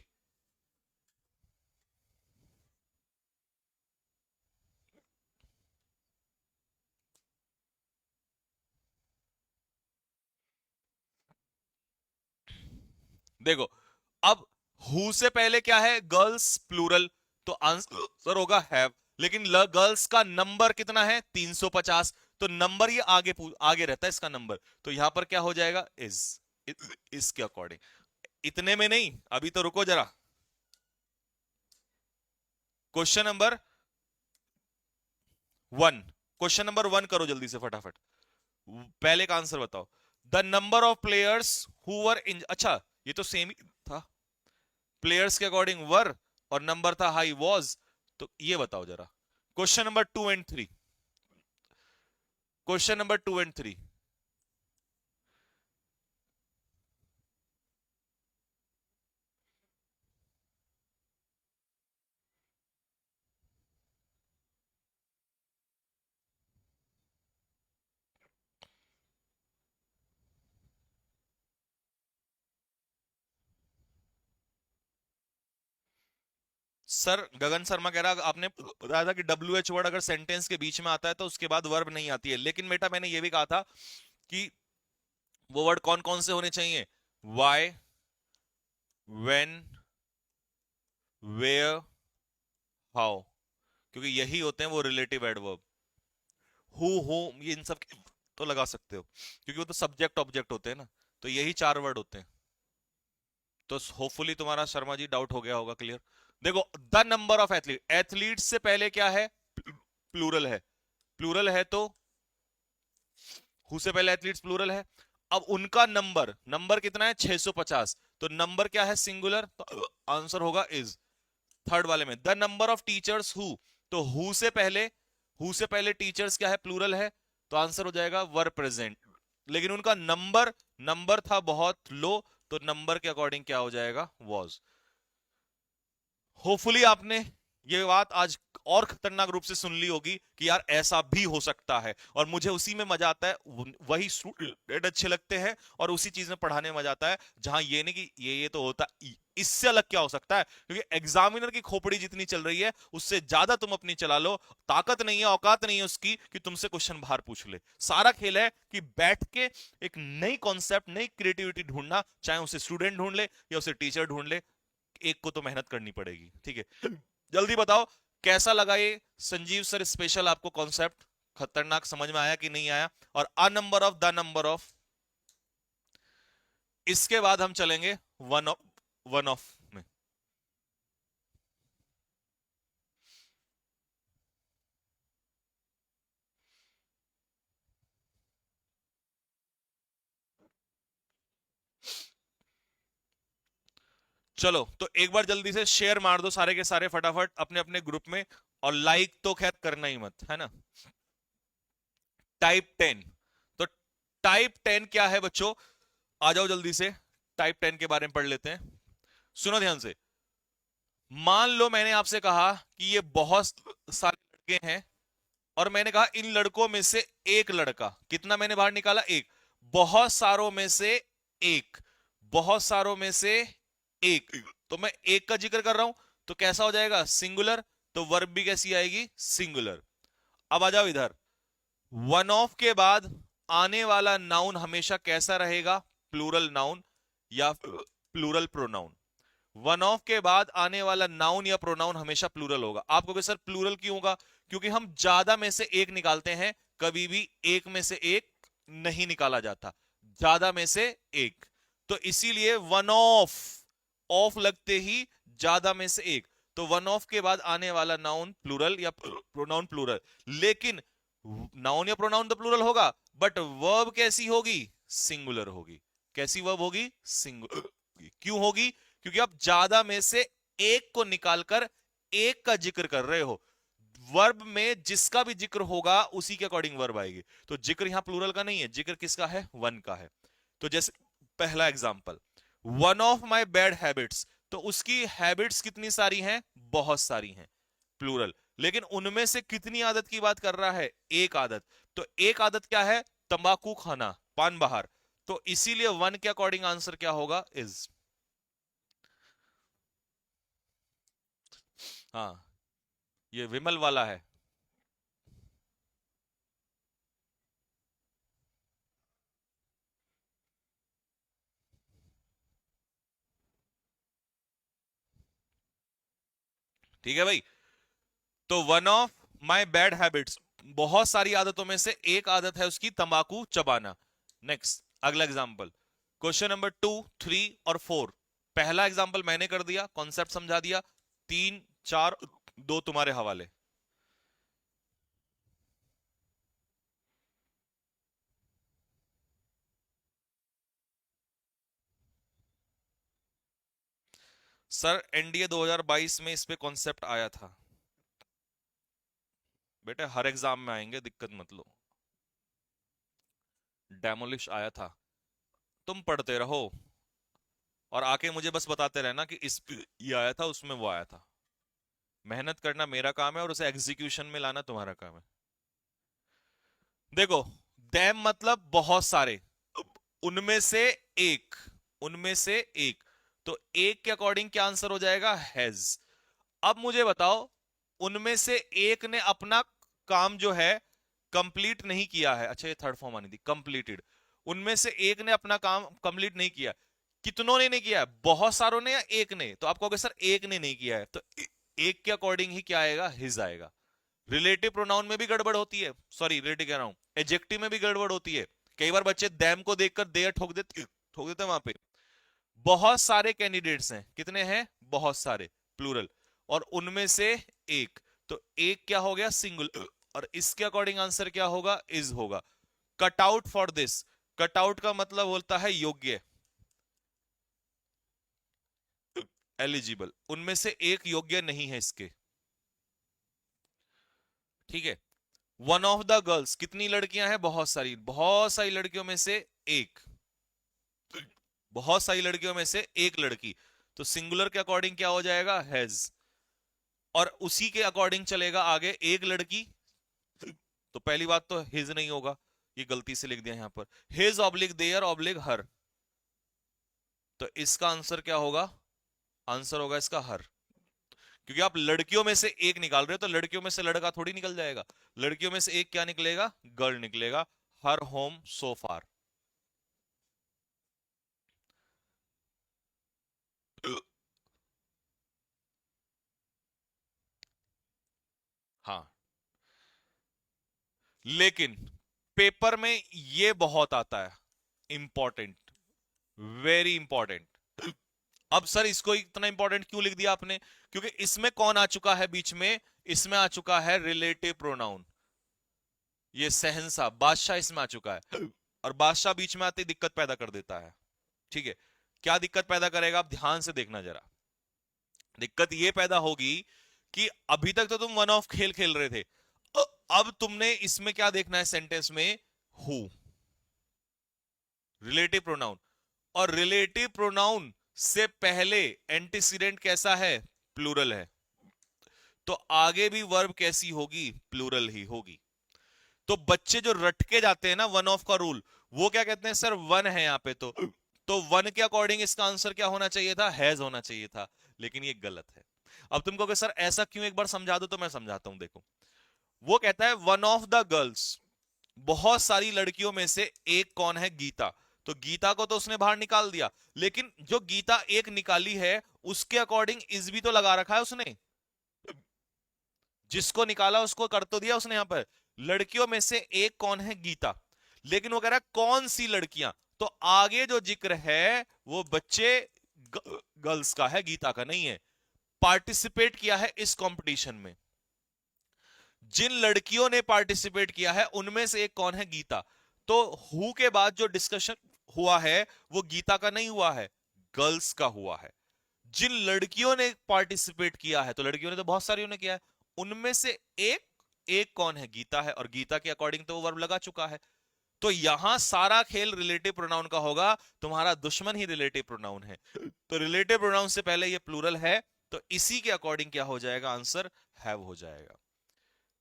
देखो अब हु से पहले क्या है, गर्ल्स प्लूरल, तो आंसर होगा हैव। लेकिन गर्ल्स का नंबर कितना है, 350, तो नंबर ये आगे आगे रहता है इसका नंबर, तो यहां पर क्या हो जाएगा, इज। इसके अकॉर्डिंग, इतने में नहीं, अभी तो रुको जरा। क्वेश्चन नंबर 1, क्वेश्चन नंबर 1 करो जल्दी से फटाफट, पहले का आंसर बताओ। The number of players who were in, अच्छा ये तो सेम ही था, प्लेयर्स के अकॉर्डिंग वर और नंबर था हाई वॉज, तो ये बताओ जरा। Question number 2 and 3, question number 2 and 3। Sir Gagan Sharma कह रहा, आपने बताया था कि डब्ल्यू एच वर्ड अगर सेंटेंस के बीच में आता है तो उसके बाद वर्ब नहीं आती है, लेकिन बेटा मैंने ये भी कहा था कि वो वर्ड कौन कौन से होने चाहिए, वाई, व्हेन, वेयर, हाउ, क्योंकि यही होते हैं वो रिलेटिव एडवर्ब। हु ये इन सब तो लगा सकते हो, क्योंकि वो तो सब्जेक्ट ऑब्जेक्ट होते हैं ना, तो यही 4 वर्ड होते हैं। तो होपफुली तुम्हारा शर्मा जी डाउट हो गया होगा क्लियर। देखो the number of athlete, athlete से पहले क्या है, प्लूरल है, प्लूरल है तो हु से पहले एथलीट्स प्लूरल है। अब उनका नंबर, नंबर कितना है 650, तो नंबर क्या है, सिंगुलर, तो आंसर होगा इज। थर्ड वाले में the number of teachers who, तो हु से पहले टीचर्स क्या है, प्लूरल है, तो आंसर हो जाएगा वर प्रेजेंट। लेकिन उनका नंबर, नंबर था बहुत लो, तो नंबर के अकॉर्डिंग क्या हो जाएगा, वॉज। होपफुली आपने ये बात आज और खतरनाक रूप से सुन ली होगी कि यार ऐसा भी हो सकता है, और मुझे उसी में मजा आता है, वही स्टूडेंट अच्छे लगते हैं और उसी चीज में पढ़ाने में मजा आता है जहां ये नहीं कि ये तो होता, इससे अलग क्या हो सकता है, क्योंकि एग्जामिनर की खोपड़ी जितनी चल रही है उससे ज्यादा तुम अपनी चला लो। ताकत नहीं है, औकात नहीं है उसकी कि तुमसे क्वेश्चन बाहर पूछ ले। सारा खेल है कि बैठ के एक नई कॉन्सेप्ट, नई क्रिएटिविटी ढूंढना, चाहे उसे स्टूडेंट ढूंढ ले या उसे टीचर ढूंढ ले, एक को तो मेहनत करनी पड़ेगी। ठीक है, जल्दी बताओ कैसा लगा ये संजीव सर स्पेशल, आपको कॉन्सेप्ट खतरनाक समझ में आया कि नहीं आया? और अ number of the number of, इसके बाद हम चलेंगे वन ऑफ में। चलो तो एक बार जल्दी से शेयर मार दो सारे के सारे फटाफट अपने अपने ग्रुप में, और लाइक तो खैर करना ही मत, है ना। टाइप 10, तो टाइप 10 क्या है बच्चों, आ जाओ जल्दी से टाइप 10 के बारे में पढ़ लेते हैं। सुनो ध्यान से, मान लो मैंने आपसे कहा कि ये बहुत सारे लड़के हैं, और मैंने कहा इन लड़कों में से एक लड़का, कितना मैंने बाहर निकाला, एक, बहुत सारों में से एक, बहुत सारों में से एक, तो मैं एक का जिक्र कर रहा हूं, तो कैसा हो जाएगा, सिंगुलर, तो वर्ब भी कैसी आएगी, सिंगुलर। अब आ जाओ इधर, वन ऑफ के बाद आने वाला नाउन हमेशा कैसा रहेगा, प्लूरल नाउन या प्लूरल प्रोनाउन। वन ऑफ के बाद आने वाला नाउन या प्रोनाउन हमेशा प्लूरल होगा। आप कहोगे सर प्लूरल क्यों होगा, क्योंकि हम ज्यादा में से एक निकालते हैं, कभी भी एक में से एक नहीं निकाला जाता, ज्यादा में से एक, तो इसीलिए वन ऑफ, ऑफ लगते ही ज्यादा में से एक, तो वन ऑफ के बाद आने वाला नाउन प्लूरल या प्रोनाउन प्लूरल। लेकिन नाउन या प्रोनाउन तो प्लूरल होगा, बट वर्ब कैसी होगी, सिंगुलर होगी। कैसी वर्ब होगी, सिंगुलर। क्यों होगी, क्योंकि आप ज्यादा में से एक को निकालकर एक का जिक्र कर रहे हो। वर्ब में जिसका भी जिक्र होगा उसी के अकॉर्डिंग वर्ब आएगी, तो जिक्र यहां प्लूरल का नहीं है, जिक्र किसका है, वन का है। तो जैसे पहला example, one of my bad habits, तो उसकी हैबिट्स कितनी सारी हैं, बहुत सारी हैं, प्लूरल। लेकिन उनमें से कितनी आदत की बात कर रहा है, एक आदत, तो एक आदत क्या है, तंबाकू खाना, पान बाहर, तो इसीलिए वन के अकॉर्डिंग आंसर क्या होगा, इज। हाँ, ये विमल वाला है। ठीक है भाई, तो one of my bad habits, बहुत सारी आदतों में से एक आदत है उसकी तंबाकू चबाना। नेक्स्ट अगला एग्जांपल, क्वेश्चन नंबर 2, 3 और 4। पहला एग्जांपल मैंने कर दिया, कॉन्सेप्ट समझा दिया, 3, 4, 2 तुम्हारे हवाले। सर एनडीए 2022 में इस पे कॉन्सेप्ट आया था बेटे, हर एग्जाम में आएंगे, दिक्कत मत लो। डेमोलिश आया था, तुम पढ़ते रहो और आके मुझे बस बताते रहना कि इस ये आया था, उसमें वो आया था। मेहनत करना मेरा काम है और उसे एग्जीक्यूशन में लाना तुम्हारा काम है। देखो, दैम मतलब बहुत सारे, उनमें से एक, उनमें से एक, तो एक के अकॉर्डिंग क्या आंसर हो जाएगा, हैज। अब मुझे बताओ, उनमें से एक ने अपना काम जो है कंप्लीट नहीं किया है, अच्छा ये थर्ड फॉर्म आनी थी, कंप्लीटेड। उनमें से एक ने अपना काम कंप्लीट नहीं किया, कितनों ने नहीं किया है, बहुत सारों ने या एक ने, तो आप कहोगे सर एक ने नहीं किया है, तो एक के अकॉर्डिंग ही क्या आएगा, हिज आएगा। रिलेटिव प्रोनाउन में भी गड़बड़ होती है, सॉरी रिलेटिव कह रहा हूं, एडजेक्टिव में भी गड़बड़ होती है। कई बार बच्चे दैम को देखकर देयर ठोक देते हैं वहां पे। बहुत सारे कैंडिडेट्स हैं, कितने हैं, बहुत सारे, प्लूरल, और उनमें से एक, तो एक क्या हो गया, सिंगुलर, और इसके अकॉर्डिंग आंसर क्या होगा, इज होगा। Cut out for this, cut out का मतलब होता है योग्य, एलिजिबल, उनमें से एक योग्य नहीं है इसके। ठीक है, वन ऑफ द गर्ल्स, कितनी लड़कियां हैं, बहुत सारी, बहुत सारी लड़कियों में से एक, बहुत सारी लड़कियों में से एक लड़की, तो सिंगुलर के अकॉर्डिंग क्या हो जाएगा, हैज। और उसी के अकॉर्डिंग चलेगा आगे एक लड़की, तो पहली बात तो हिज नहीं होगा, ये गलती से लिख दिया यहां पर, हिज ऑब्लिक देयर ऑब्लिक हर, तो इसका आंसर क्या होगा, आंसर होगा इसका हर, क्योंकि आप लड़कियों में से एक निकाल रहे हो, तो लड़कियों में से लड़का थोड़ी निकल जाएगा, लड़कियों में से एक क्या निकलेगा, गर्ल निकलेगा, हर होम सो फार। हाँ, लेकिन पेपर में ये बहुत आता है, इंपॉर्टेंट, वेरी इंपॉर्टेंट। अब सर इसको इतना इंपॉर्टेंट क्यों लिख दिया आपने, क्योंकि इसमें कौन आ चुका है बीच में, इसमें आ चुका है रिलेटिव प्रोनाउन, ये शहंशाह बादशाह इसमें आ चुका है, और बादशाह बीच में आते ही दिक्कत पैदा कर देता है। ठीक है, क्या दिक्कत पैदा करेगा, आप ध्यान से देखना जरा। दिक्कत ये पैदा होगी कि अभी तक तो तुम वन ऑफ खेल खेल रहे थे, अब तुमने इसमें क्या देखना है सेंटेंस में, हु, रिलेटिव प्रोनाउन, और रिलेटिव प्रोनाउन से पहले एंटीसीडेंट कैसा है, प्लूरल है, तो आगे भी वर्ब कैसी होगी, प्लूरल ही होगी। तो बच्चे जो रटके जाते हैं ना वन ऑफ का रूल, वो क्या कहते हैं, सर वन है यहां पे, तो वन के अकॉर्डिंग इसका आंसर क्या होना चाहिए था, हैज होना चाहिए था, लेकिन ये गलत है। अब तुम कहोगे सर ऐसा क्यों, एक बार समझा दो, तो मैं समझाता हूं, देखो। वो कहता है वन ऑफ द गर्ल्स, बहुत सारी लड़कियों में से एक कौन है, गीता, तो गीता को तो उसने बाहर निकाल दिया, लेकिन जो गीता एक निकाली है उसके अकॉर्डिंग इस भी तो लगा रखा है उसने, जिसको निकाला उसको कर तो दिया उसने, यहां पर लड़कियों में से एक कौन है, गीता, लेकिन वो कह रहा है कौन सी लड़कियां, तो आगे जो जिक्र है वो बच्चे गर्ल्स का है, गीता का नहीं है, पार्टिसिपेट किया है इस कंपटीशन में, जिन लड़कियों ने पार्टिसिपेट किया है उनमें से एक कौन है, गीता, तो हु के बाद जो डिस्कशन हुआ है वो गीता का नहीं हुआ है, गर्ल्स का हुआ है। जिन लड़कियों ने पार्टिसिपेट किया है, तो लड़कियों ने तो बहुत सारी ने किया है, उनमें से एक, एक कौन है, गीता है, और गीता के अकॉर्डिंग तो वो वर्ब लगा चुका है, तो यहां सारा खेल रिलेटिव प्रोनाउन का होगा, तुम्हारा दुश्मन ही रिलेटिव प्रोनाउन है, तो रिलेटिव प्रोनाउन से पहले ये प्लूरल है, तो इसी के अकॉर्डिंग क्या हो जाएगा, आंसर हैव हो जाएगा।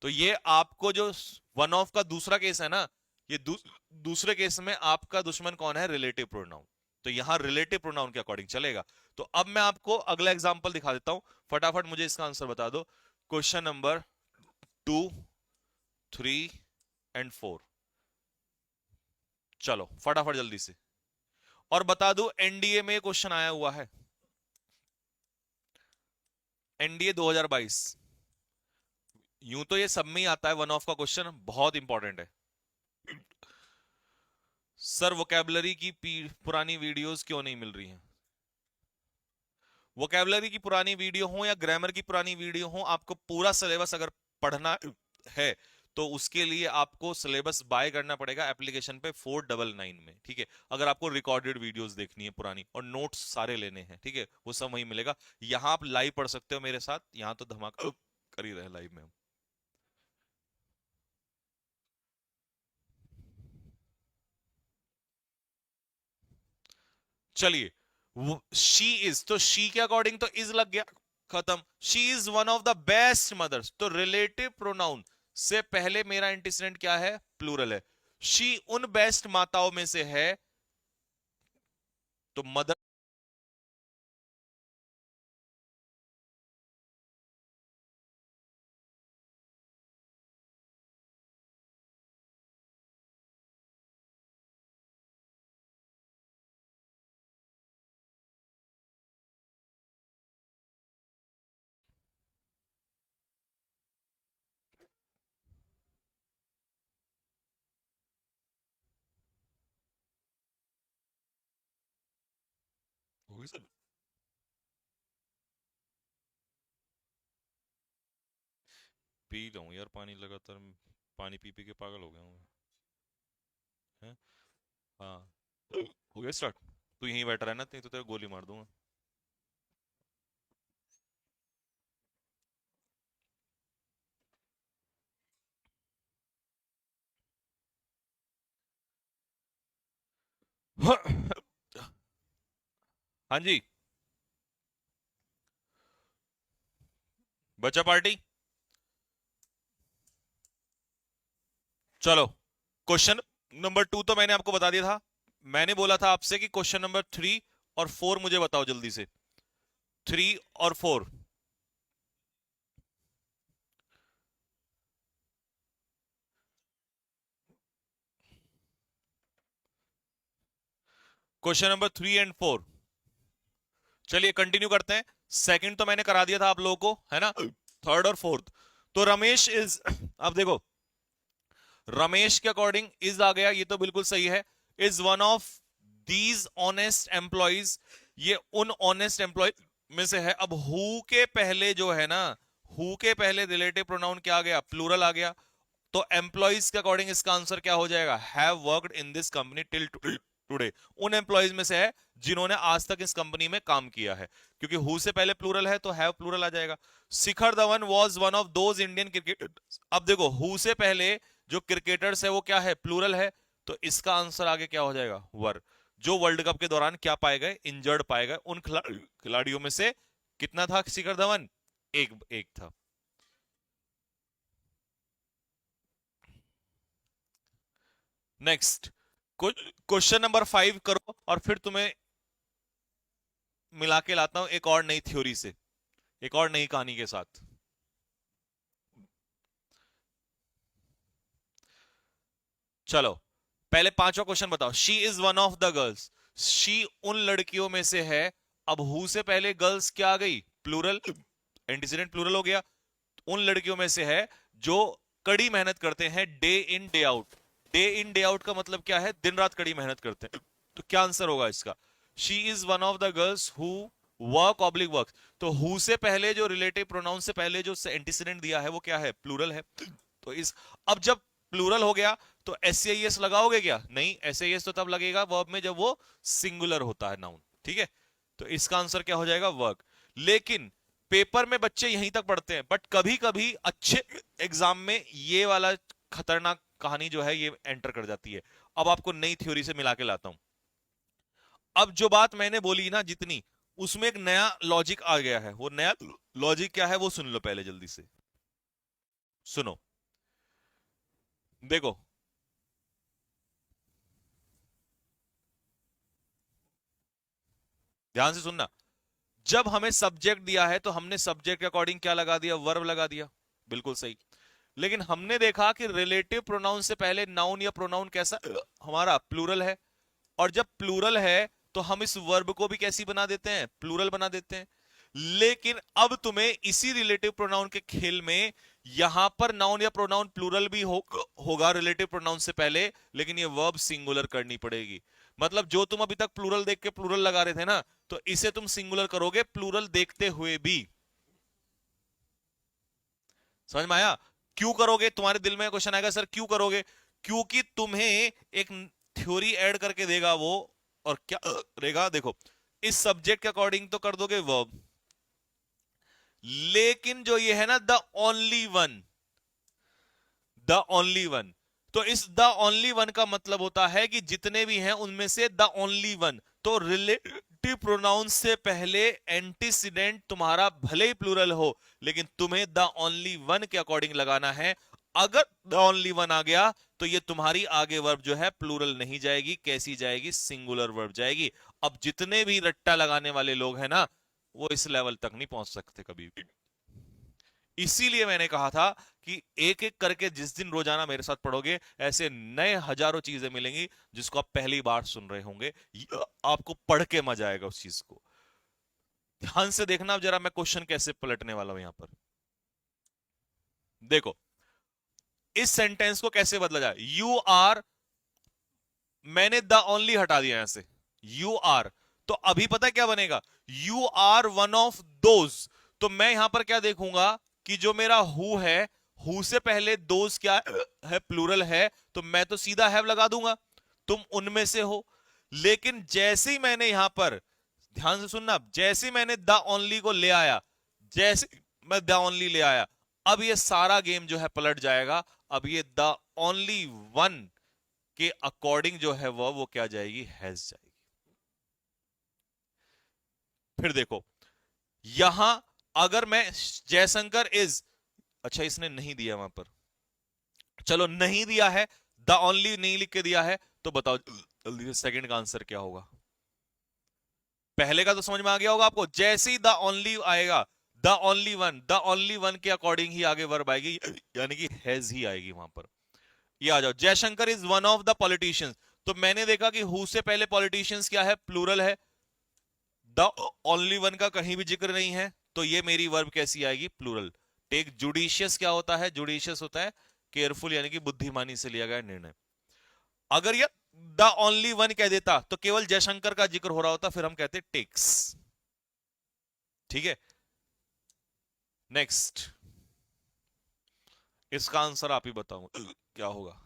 तो ये आपको जो वन ऑफ का दूसरा केस है ना, ये दूसरे केस में आपका दुश्मन कौन है, रिलेटिव प्रोनाउन, तो यहां रिलेटिव प्रोनाउन के अकॉर्डिंग चलेगा। तो अब मैं आपको अगला एग्जांपल दिखा देता हूं, फटाफट मुझे इसका आंसर बता दो, क्वेश्चन नंबर 2, 3 एंड 4, चलो फटाफट जल्दी से, और बता दो एनडीए में क्वेश्चन आया हुआ है, एनडीए 2022, यूं तो ये सब में ही आता है, वन ऑफ का क्वेश्चन बहुत इंपॉर्टेंट है। सर वोकैबुलरी की पुरानी वीडियोस क्यों नहीं मिल रही हैं, वोकैबुलरी की पुरानी वीडियो हो या ग्रामर की पुरानी वीडियो हो, आपको पूरा सिलेबस अगर पढ़ना है तो उसके लिए आपको सिलेबस बाय करना पड़ेगा एप्लीकेशन पे 499 में, ठीक है, अगर आपको रिकॉर्डेड वीडियोस देखनी है पुरानी और नोट्स सारे लेने हैं, ठीक है, वो सब वहीं मिलेगा। यहां आप लाइव पढ़ सकते हो मेरे साथ, यहां तो धमाका कर ही रहे लाइव में हम। चलिए, शी इज, तो शी के अकॉर्डिंग तो इज लग गया, खत्म, she is one of the best mothers, तो रिलेटिव प्रोनाउन से पहले मेरा एंटीसीडेंट क्या है, प्लूरल है, शी उन बेस्ट माताओं में से है, तो मदर, होगी सर, पी रहा हूँ यार पानी लगातार, पानी पी पी के पागल हो गया हूँ हैं। हाँ, हो गया स्टार्ट, तू यहीं बैठा रहना, नहीं तो तेरे गोली मार दूंगा। हाँ जी, बचा पार्टी। चलो, क्वेश्चन नंबर 2 तो मैंने आपको बता दिया था। मैंने बोला था आपसे कि क्वेश्चन नंबर 3 और 4 मुझे बताओ जल्दी से। 3 और 4। Question number 3 and 4। चलिए कंटिन्यू करते हैं। सेकंड तो मैंने करा दिया था आप लोगों को, है ना। थर्ड और फोर्थ। तो रमेश इज अब देखो, रमेश के अकॉर्डिंग इज आ गया, ये तो बिल्कुल सही है। Is one of these honest employees, ये उन ऑनेस्ट एम्प्लॉय में से है। अब हु के पहले जो है ना, हु के पहले रिलेटिव प्रोनाउन क्या आ गया, प्लूरल आ गया। तो एम्प्लॉइज के अकॉर्डिंग इसका आंसर क्या हो जाएगा, have worked in this company till today. उन एम्प्लॉइज में से है जिन्होंने आज तक इस कंपनी में काम किया है, क्योंकि हु से पहले प्लूरल है तो हैव प्लूरल आ जाएगा। Shikhar Dhawan was one of those Indian cricket. अब देखो हु से पहले जो क्रिकेटर्स है वो क्या है, प्लूरल है। तो इसका आंसर आगे क्या हो जाएगा, वर। जो वर्ल्ड कप के दौरान क्या पाए गए, इंजर्ड पाए गए, उन खिलाड़ियों में से कितना था शिखर धवन, एक एक था। नेक्स्ट, क्वेश्चन नंबर 5 करो और फिर तुम्हें मिला के लाता हूं एक और नई थ्योरी से, एक और नई कहानी के साथ। चलो, पहले पांचवा क्वेश्चन बताओ। She is one of the girls, she उन लड़कियों में से है। अब हु से पहले गर्ल्स क्या आ गई, प्लूरल, एंटीसीडेंट प्लूरल हो गया। उन लड़कियों में से है जो कड़ी मेहनत करते हैं, day in day out. Day in day out का मतलब क्या है, दिन रात कड़ी मेहनत करते हैं। तो क्या आंसर होगा इसका, she is one of the girls who work oblique work. तो हु से पहले जो रिलेटिव प्रोनाउन से पहले जो एंटीसीडेंट दिया है वो क्या है, प्लूरल है। तो इस, अब जब प्लूरल हो गया तो एस एस लगाओगे क्या, नहीं, एस एस तो तब लगेगा वर्ब में जब वो सिंगुलर होता है, नाउन, ठीक है। तो इसका आंसर क्या हो जाएगा, वर्क। लेकिन पेपर में बच्चे यहीं तक पढ़ते हैं, बट कभी कभी अच्छे एग्जाम में ये वाला खतरनाक कहानी जो है ये एंटर कर जाती है। अब आपको नई थ्योरी से मिला के लाता हूं। अब जो बात मैंने बोली ना जितनी, उसमें एक नया लॉजिक आ गया है। वो नया लॉजिक क्या है वो सुन लो पहले जल्दी से, सुनो। देखो, ध्यान से सुनना। जब हमें सब्जेक्ट दिया है तो हमने सब्जेक्ट के अकॉर्डिंग क्या लगा दिया, वर्ब लगा दिया, बिल्कुल सही। लेकिन हमने देखा कि रिलेटिव प्रोनाउन से पहले नाउन या प्रोनाउन कैसा हमारा, प्लूरल है। और जब प्लूरल है तो हम इस वर्ब को भी कैसी बना देते हैं, प्लूरल बना देते हैं। लेकिन अब तुम्हें इसी रिलेटिव प्रोनाउन के खेल में यहां पर नाउन या प्रोनाउन प्लूरल भी होगा रिलेटिव प्रोनाउन से पहले, लेकिन ये वर्ब सिंगुलर करनी पड़ेगी। मतलब जो तुम अभी तक प्लूरल देख के प्लूरल लगा रहे थे ना, तो इसे तुम सिंगुलर करोगे प्लूरल देखते हुए भी। समझ में आया, क्यों करोगे, तुम्हारे दिल में क्वेश्चन आएगा सर क्यों करोगे। क्योंकि तुम्हें एक थ्योरी ऐड करके देगा वो, और क्या रहेगा देखो, इस सब्जेक्ट के अकॉर्डिंग तो कर दोगे वर्ब, लेकिन जो ये है ना the only one, the only one, तो इस द ओनली वन का मतलब होता है कि जितने भी हैं उनमें से द ओनली वन। तो रिलेटिव प्रोनाउन से पहले एंटीसीडेंट तुम्हारा भले ही प्लूरल हो, लेकिन तुम्हें द ओनली वन के अकॉर्डिंग लगाना है। अगर द ओनली वन आ गया तो ये तुम्हारी आगे वर्ब जो है प्लूरल नहीं जाएगी, कैसी जाएगी, सिंगुलर वर्ब जाएगी। अब जितने भी रट्टा लगाने वाले लोग हैं ना, वो इस लेवल तक नहीं पहुंच सकते कभी भी। इसीलिए मैंने कहा था कि एक एक करके जिस दिन रोजाना मेरे साथ पढ़ोगे, ऐसे नए हजारों चीजें मिलेंगी जिसको आप पहली बार सुन रहे होंगे। आपको पढ़ के मजा आएगा उस चीज को। ध्यान से देखना अब जरा, मैं क्वेश्चन कैसे पलटने वाला हूं यहां पर। देखो, इस सेंटेंस को कैसे बदला जाए, यू आर, मैंने द ओनली हटा दिया यहां से, यू आर। तो अभी पता है क्या बनेगा, you are one of those. तो मैं यहां पर क्या देखूंगा कि जो मेरा हु है, हु से पहले दोज क्या है, प्लूरल है, तो मैं तो सीधा हैव लगा दूंगा, तुम उनमें से हो। लेकिन जैसे ही मैंने यहां पर, ध्यान से सुनना, जैसे ही मैंने द ओनली को ले आया, जैसे मैं द ओनली ले आया, अब ये सारा गेम जो है पलट जाएगा। अब ये द ओनली वन के अकॉर्डिंग जो है वो क्या जाएगी, हैज जाएगी। फिर देखो, यहां अगर मैं जयशंकर इज, अच्छा इसने नहीं दिया वहां पर, चलो नहीं दिया है, द ओनली नहीं लिख के दिया है, तो बताओ जल्दी से सेकंड का आंसर क्या होगा। पहले का तो समझ में आ गया होगा आपको, जैसे ही द ओनली आएगा, द ओनली वन के अकॉर्डिंग ही आगे वर्ब आएगी, यानी कि हैज ही आएगी वहां पर। ये आ जाओ, Jaishankar is one of the politicians, तो मैंने देखा कि हु से पहले पॉलिटिशियंस क्या है, प्लूरल है, द ओनली वन का कहीं भी जिक्र नहीं है, तो ये मेरी वर्ब कैसी आएगी, प्लूरल। टेक जुडिशियस क्या होता है, जुडिशियस होता है केयरफुल, यानी कि बुद्धिमानी से लिया गया निर्णय। अगर ये द ओनली वन कह देता तो केवल जयशंकर का जिक्र हो रहा होता, फिर हम कहते टेक्स। ठीक है, नेक्स्ट, इसका आंसर आप ही बताओ क्या होगा।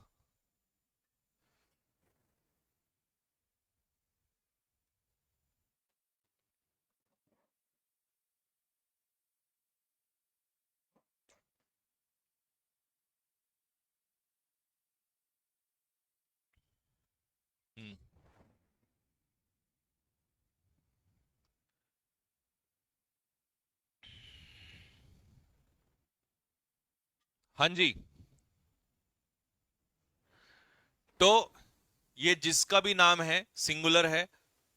हम्म, हाँ जी, तो ये जिसका भी नाम है सिंगुलर है,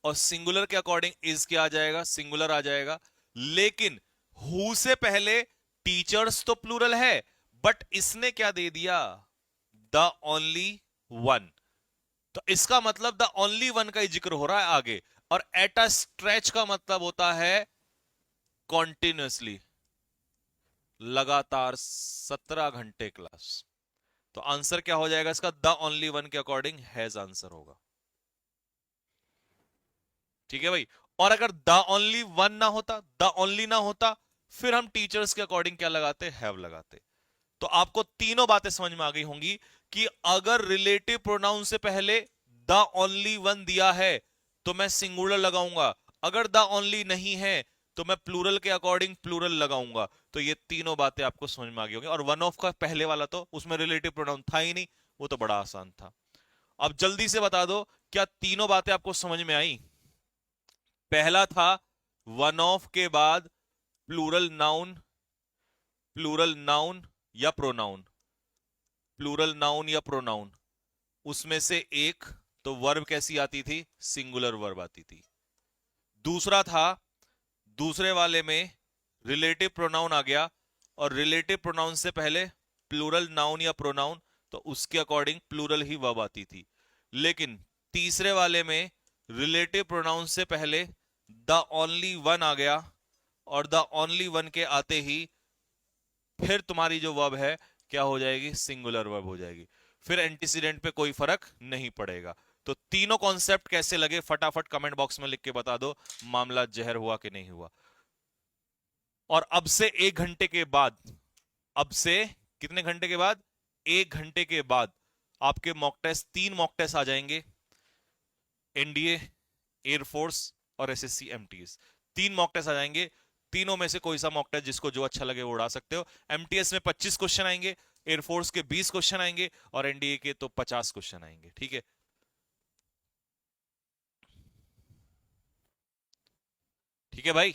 और सिंगुलर के अकॉर्डिंग इज क्या आ जाएगा, सिंगुलर आ जाएगा। लेकिन हु से पहले टीचर्स तो प्लूरल है, बट इसने क्या दे दिया, द ओनली वन, तो इसका मतलब द ओनली वन का ही जिक्र हो रहा है आगे। और एट अ स्ट्रेच का मतलब होता है कॉन्टिन्यूसली, लगातार 17 घंटे क्लास। तो आंसर क्या हो जाएगा इसका, द ओनली वन के अकॉर्डिंग हैज आंसर होगा। ठीक है भाई, और अगर द ओनली वन ना होता, द ओनली ना होता, फिर हम टीचर्स के अकॉर्डिंग क्या लगाते, हैव लगाते। तो आपको तीनों बातें समझ में आ गई होंगी कि अगर रिलेटिव प्रोनाउन से पहले द ओनली वन दिया है तो मैं सिंगुलर लगाऊंगा, अगर द ओनली नहीं है तो मैं प्लूरल के अकॉर्डिंग प्लूरल लगाऊंगा। तो ये तीनों बातें आपको समझ में आ गई होंगी। और वन ऑफ का पहले वाला तो उसमें रिलेटिव प्रोनाउन था ही नहीं, वो तो बड़ा आसान था। अब जल्दी से बता दो, क्या तीनों बातें आपको समझ में आई। पहला था वन ऑफ के बाद प्लूरल नाउन या प्रोनाउन, प्लूरल नाउन या प्रोनाउन, उसमें से एक, तो वर्ब कैसी आती थी, सिंगुलर वर्ब आती थी। दूसरा था, दूसरे वाले में रिलेटिव प्रोनाउन आ गया, और रिलेटिव प्रोनाउन से पहले प्लूरल नाउन या प्रोनाउन, तो उसके अकॉर्डिंग प्लूरल ही वर्ब आती थी। लेकिन तीसरे वाले में रिलेटिव प्रोनाउन से पहले द ओनली वन आ गया, और द ओनली वन के आते ही फिर तुम्हारी जो वर्ब है क्या हो जाएगी, सिंगुलर वर्ब हो जाएगी। फिर एंटीसीडेंट पे कोई फर्क नहीं पड़ेगा। तो तीनों कॉन्सेप्ट कैसे लगे फटाफट कमेंट बॉक्स में लिख के बता दो, मामला जहर हुआ कि नहीं हुआ। और अब से 1 घंटे के बाद, अब से कितने घंटे के बाद, 1 घंटे के बाद आपके मॉक टेस्ट, 3 मॉक टेस्ट आ जाएंगे, एनडीए, एयरफोर्स और एसएससी एमटीएस। 3 मॉक टेस्ट आ जाएंगे, तीनों में से कोई सा मॉक टेस्ट जिसको जो अच्छा लगे वो उड़ा सकते हो। एमटीएस में 25 क्वेश्चन आएंगे, एयरफोर्स के 20 क्वेश्चन आएंगे, और एनडीए के तो 50 क्वेश्चन आएंगे। ठीक है, ठीक है भाई,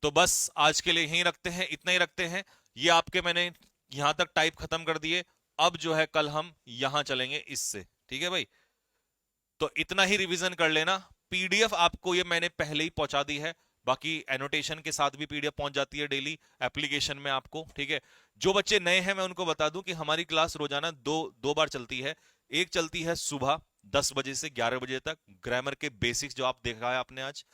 तो बस आज के लिए यहीं रखते हैं, इतना ही रखते हैं। ये आपके मैंने यहां तक टाइप खत्म कर दिए। अब जो है कल हम यहां चलेंगे इससे। ठीक है भाई, तो इतना ही रिवीजन कर लेना। पीडीएफ आपको ये मैंने पहले ही पहुंचा दी है, बाकी एनोटेशन के साथ भी पीडीएफ पहुंच जाती है डेली एप्लीकेशन में आपको। ठीक है, जो बच्चे नए हैं मैं उनको बता दूं कि हमारी क्लास रोजाना दो दो बार चलती है। एक चलती है सुबह 10 बजे से 11 बजे तक, ग्रामर के बेसिक्स जो आप देखा है आपने आज।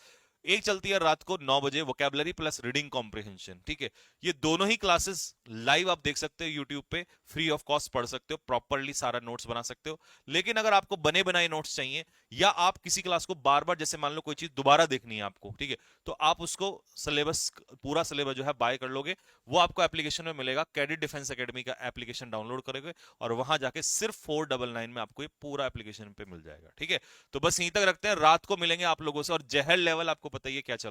एक चलती है रात को 9 बजे, वोकैबुलरी प्लस रीडिंग कॉम्प्रिहेंशन। ठीक है, ये दोनों ही क्लासेस लाइव आप देख सकते हो यूट्यूब पे, फ्री ऑफ कॉस्ट पढ़ सकते हो, प्रॉपरली सारा नोट्स बना सकते हो। लेकिन अगर आपको बने बनाए नोट्स चाहिए, या आप किसी क्लास को बार बार, जैसे मान लो कोई चीज दोबारा देखनी है आपको, ठीक है, तो आप उसको सिलेबस, पूरा सिलेबस जो है बाय कर लोगे, वो आपको एप्लीकेशन में मिलेगा। कैडेट डिफेंस एकेडमी का एप्लीकेशन डाउनलोड करोगे, और वहां जाके सिर्फ 499 में आपको ये पूरा एप्लीकेशन पे मिल जाएगा। ठीक है, तो बस यहीं तक रखते हैं, रात को मिलेंगे आप लोगों से। और जहर लेवल आपको पता ही है क्या चल